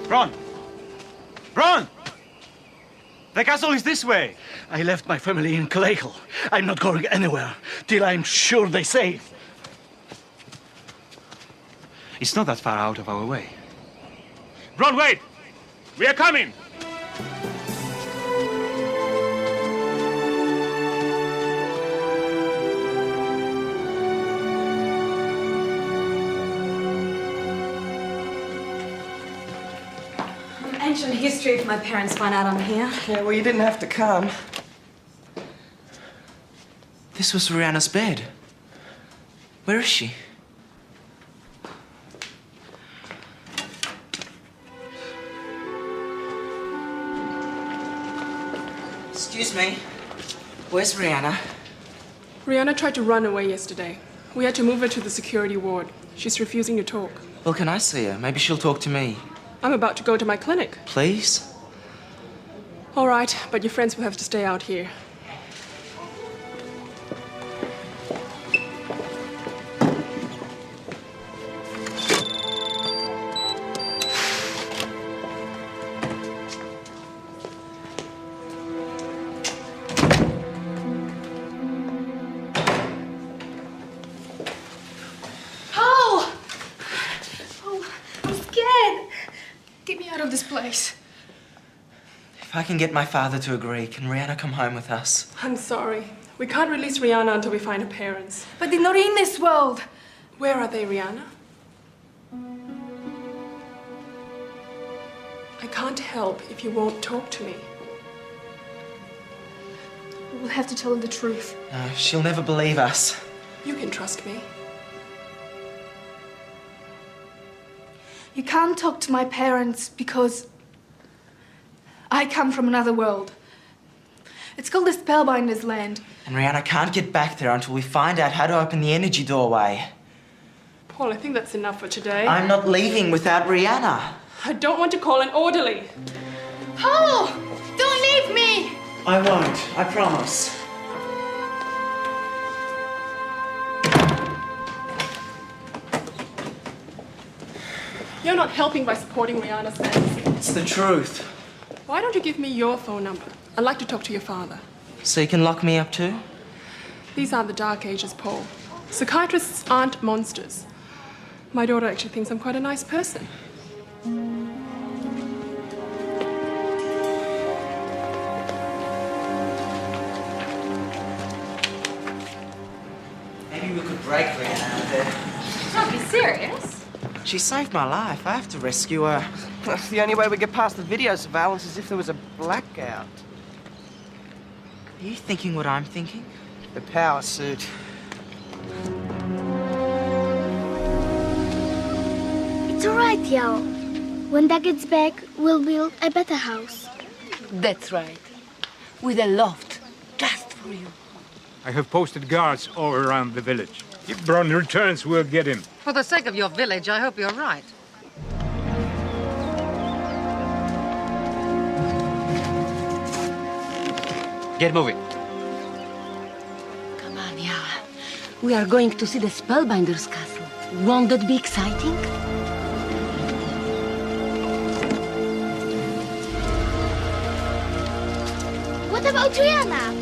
Ron! Ron! The castle is this way. I left my family in Clayhill. I'm not going anywhere till I'm sure they're safe. It's not that far out of our way. Ron, wait! We are coming! Ancient history if my parents find out I'm here. Yeah, well, you didn't have to come. This was Rihanna's bed. Where is she? Excuse me. Where's Rihanna? Rihanna tried to run away yesterday. We had to move her to the security ward. She's refusing to talk. Well, can I see her? Maybe she'll talk to me. I'm about to go to my clinic. Please? All right, but your friends will have to stay out here. Of this place. If I can get my father to agree, can Rihanna come home with us? I'm sorry. We can't release Rihanna until we find her parents. But they're not in this world. Where are they, Rihanna? I can't help if you won't talk to me. We'll have to tell her the truth. No, she'll never believe us. You can trust me. You can't talk to my parents because I come from another world. It's called the Spellbinder's land. And Rihanna can't get back there until we find out how to open the energy doorway. Paul, I think that's enough for today. I'm not leaving without Rihanna. I don't want to call an orderly. Paul! Don't leave me! I won't. I promise. You're not helping by supporting Rihanna's fantasy. It's the truth. Why don't you give me your phone number? I'd like to talk to your father. So you can lock me up too? These are the dark ages, Paul. Psychiatrists aren't monsters. My daughter actually thinks I'm quite a nice person. Maybe we could break Rihanna out of there. Don't be serious. She saved my life. I have to rescue her. The only way we get past the video surveillance is if there was a blackout. Are you thinking what I'm thinking? The power suit. It's all right, Yao. When Dad gets back, we'll build a better house. That's right. With a loft, just for you. I have posted guards all around the village. If Bron returns, we'll get him. For the sake of your village, I hope you're right. Get moving. Come on, Yara. We are going to see the Spellbinder's castle. Won't that be exciting? What about Rihanna?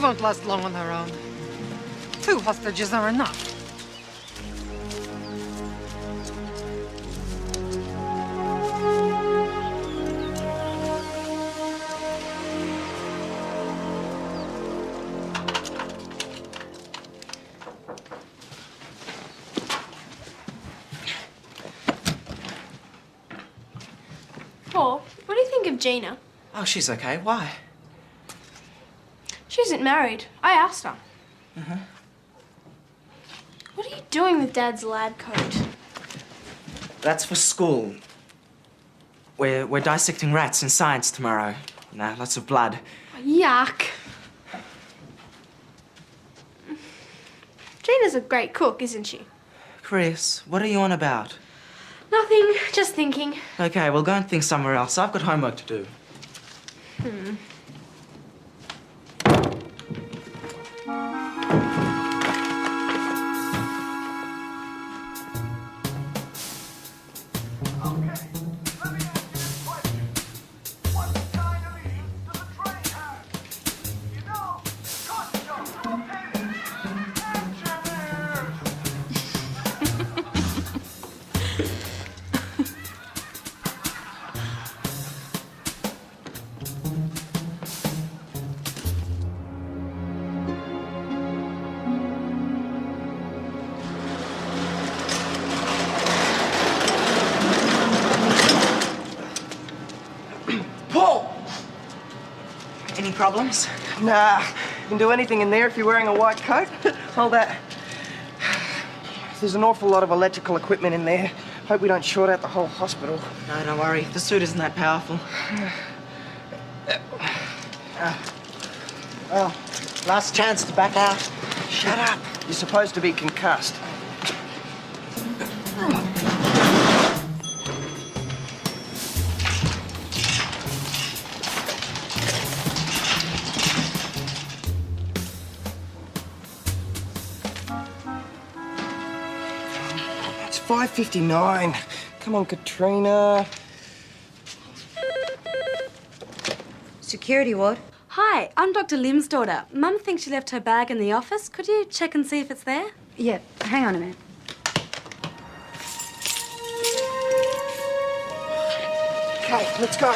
won't last long on her own. 2 hostages are enough. Paul, what do you think of Gina? Oh, she's okay. Why? She isn't married. I asked her. Uh-huh. What are you doing with Dad's lab coat? That's for school. We're dissecting rats in science tomorrow. Nah, lots of blood. Yuck. Gina's a great cook, isn't she? Chris, what are you on about? Nothing, just thinking. Okay, we'll go and think somewhere else. I've got homework to do. Paul! Any problems? Nah, you can do anything in there if you're wearing a white coat. Hold that. There's an awful lot of electrical equipment in there. Hope we don't short out the whole hospital. No, don't worry. The suit isn't that powerful. Oh, last chance to back out. Shut up. You're supposed to be concussed. It's 5:59. Come on, Katrina. Security ward. Hi, I'm Dr. Lim's daughter. Mum thinks she left her bag in the office. Could you check and see if it's there? Yeah, hang on a minute. Okay, let's go.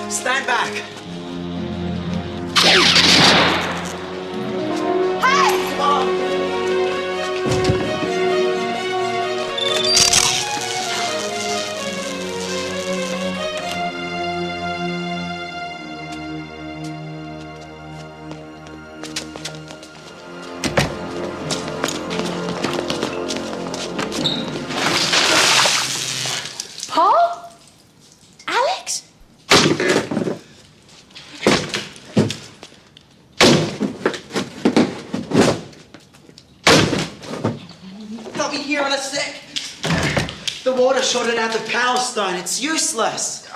Stand back. Hey! Come on. Paul? Alex? They'll be here in a sec. The water shorted out the power stone. It's useless.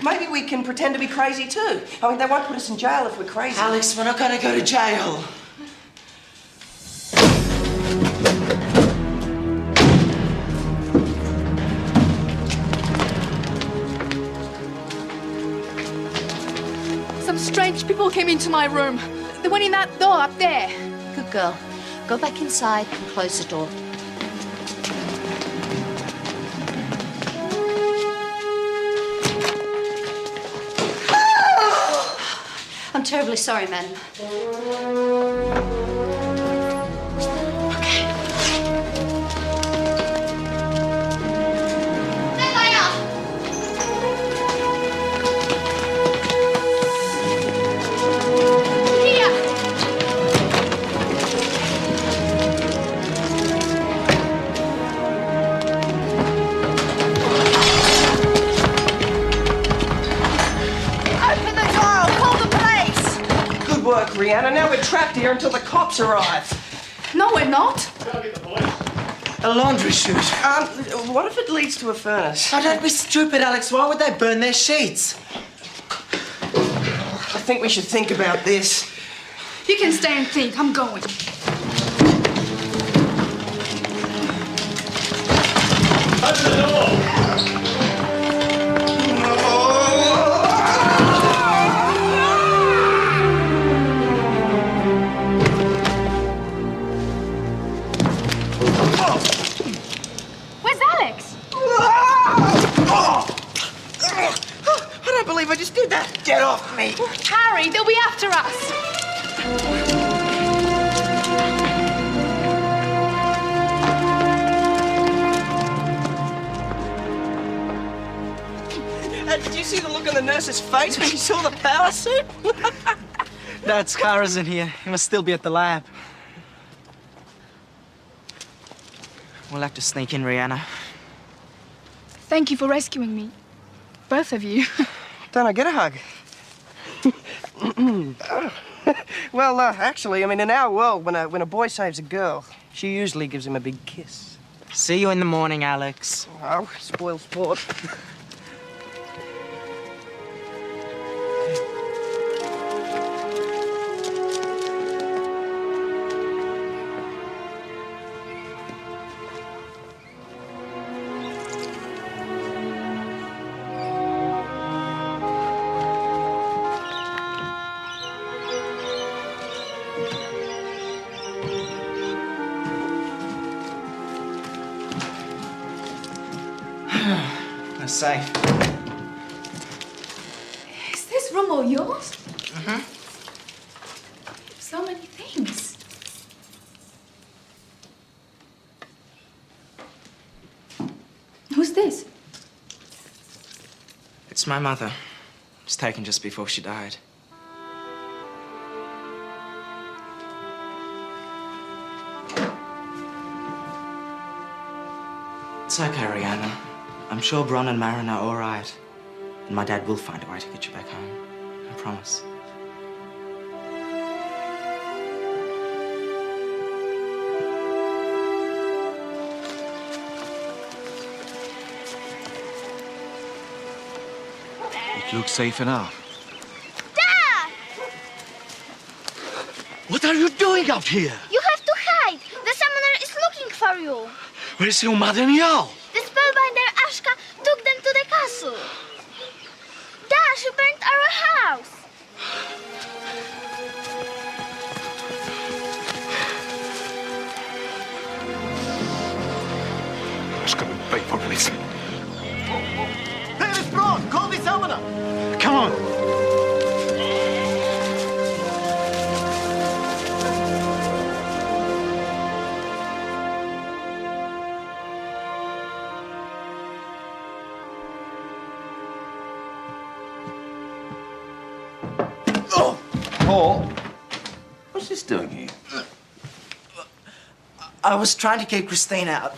Maybe we can pretend to be crazy too. I mean, they won't put us in jail if we're crazy. Alex, we're not going to go to jail. Some strange people came into my room. They went in that door up there. Good girl. Go back inside and close the door. I'm terribly sorry, madam. work, Rihanna. Now we're trapped here until the cops arrive. No, we're not. A laundry chute. What if it leads to a furnace? Oh, don't be stupid, Alex. Why would they burn their sheets? I think we should think about this. You can stay and think. I'm going. Open the door! Where's Alex? I don't believe I just did that. Get off me. Harry, they'll be after us. Did you see the look on the nurse's face when she saw the power suit? Dad's car isn't here. He must still be at the lab. We'll have to sneak in, Rihanna. Thank you for rescuing me. Both of you. Don't I get a hug? Well, actually, I mean, in our world, when a boy saves a girl, she usually gives him a big kiss. See you in the morning, Alex. Oh, spoil sport. We're safe. Is this room all yours? Mm-hmm. So many things. Who's this? It's my mother. It was taken just before she died. It's okay, Rihanna. I'm sure Bron and Marin are all right. And my dad will find a way to get you back home. I promise. It looks safe enough. Dad! What are you doing out here? You have to hide. The summoner is looking for you. Where's your mother and Jarl? The spellbinder Ashka took them to the castle. Dad, she burned our house. Who's gonna pay for this? Hey, Miss Braun, call the summoner. Come on. Paul, what's this doing here? I was trying to keep Christine out.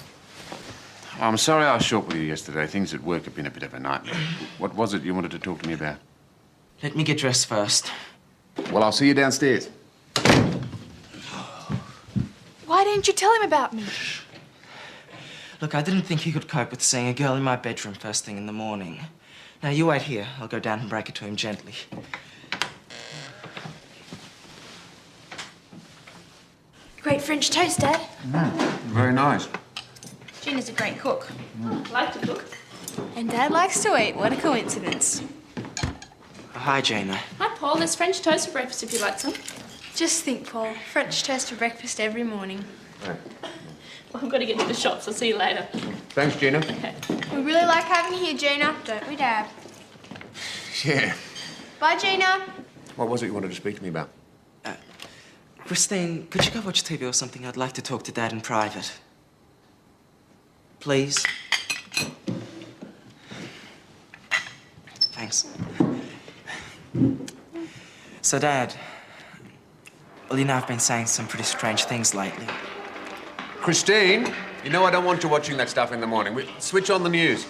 I'm sorry I was short with you yesterday. Things at work have been a bit of a nightmare. What was it you wanted to talk to me about? Let me get dressed first. Well, I'll see you downstairs. Why didn't you tell him about me? Look, I didn't think he could cope with seeing a girl in my bedroom first thing in the morning. Now, you wait here. I'll go down and break it to him gently. Great French toast, Dad. Very nice. Gina's a great cook. I like to cook. And Dad likes to eat. What a coincidence. Hi, Jaina. Hi, Paul. There's French toast for breakfast if you like some. Just think, Paul. French toast for breakfast every morning. Right. Well, I've got to get to the shops. I'll see you later. Thanks, Gina. We really like having you here, Gina. Don't we, Dad? Yeah. Bye, Gina. What was it you wanted to speak to me about? Christine, could you go watch TV or something? I'd like to talk to Dad in private. Please? Thanks. So, Dad, well, you know I've been saying some pretty strange things lately. Christine, you know I don't want you watching that stuff in the morning. Switch on the news.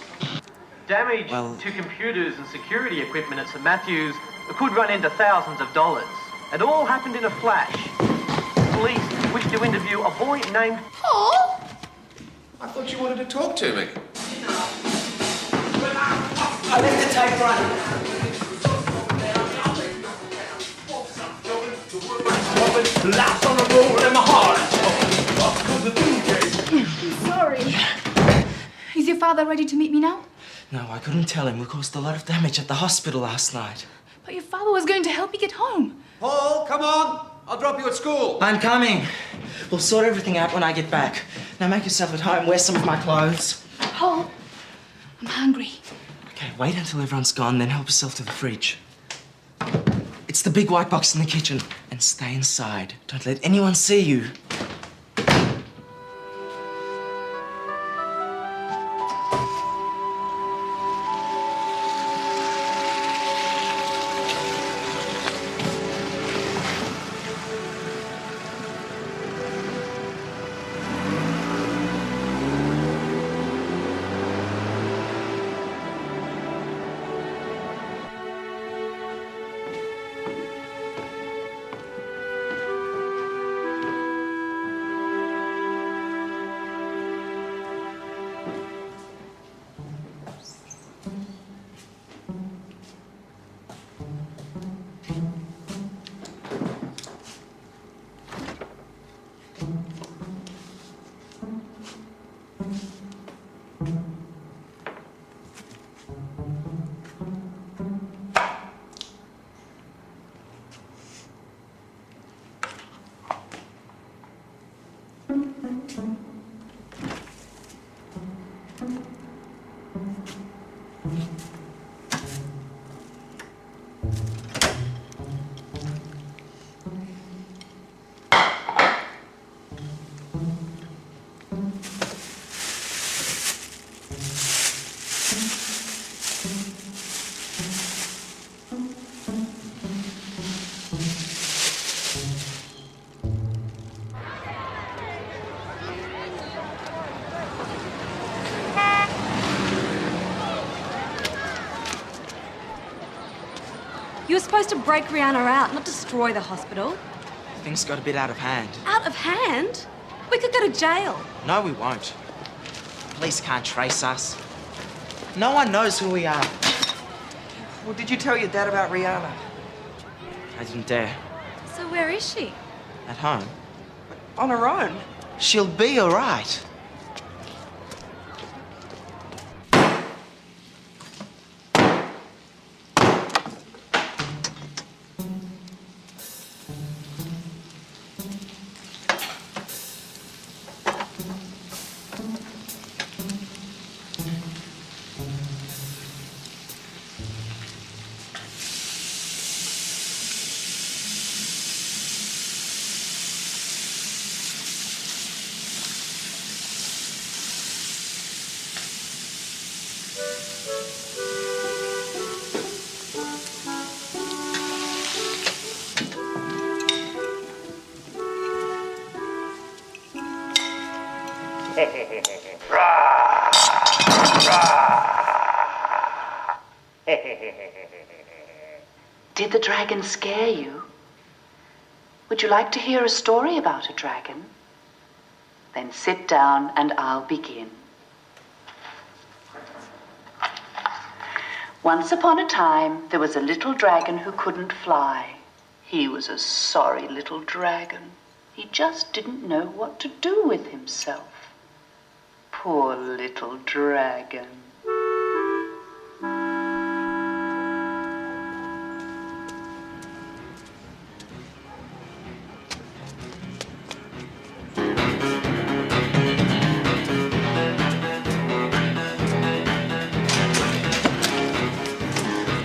Damage to computers and security equipment at St. Matthew's could run into thousands of dollars. It all happened in a flash. Police wish to interview a boy named... Paul? I thought you wanted to talk to me. I left the tape running. Laughs on the road and my heart. Sorry. Is your father ready to meet me now? No, I couldn't tell him. We caused a lot of damage at the hospital last night. But your father was going to help me get home. Paul, come on. I'll drop you at school. I'm coming. We'll sort everything out when I get back. Now make yourself at home. Wear some of my clothes. Paul, I'm hungry. Okay, wait until everyone's gone, then help yourself to the fridge. It's the big white box in the kitchen. And stay inside. Don't let anyone see you. You were supposed to break Rihanna out, not destroy the hospital. Things got a bit out of hand. Out of hand? We could go to jail. No, we won't. Police can't trace us. No one knows who we are. Well, did you tell your dad about Rihanna? I didn't dare. So where is she? At home. On her own? She'll be all right. Did the dragon scare you? Would you like to hear a story about a dragon? Then sit down and I'll begin. Once upon a time, there was a little dragon who couldn't fly. He was a sorry little dragon. He just didn't know what to do with himself. Poor little dragon.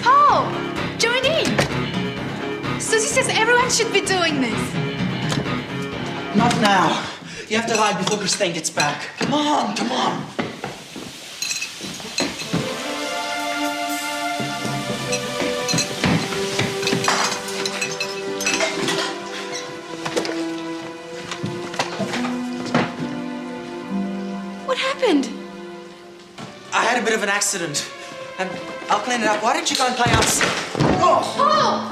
Paul! Join in! Susie says everyone should be doing this. Not now. You have to hide before Christine gets back. Come on, come on. What happened? I had a bit of an accident. And I'll clean it up. Why don't you go and play outside? Paul!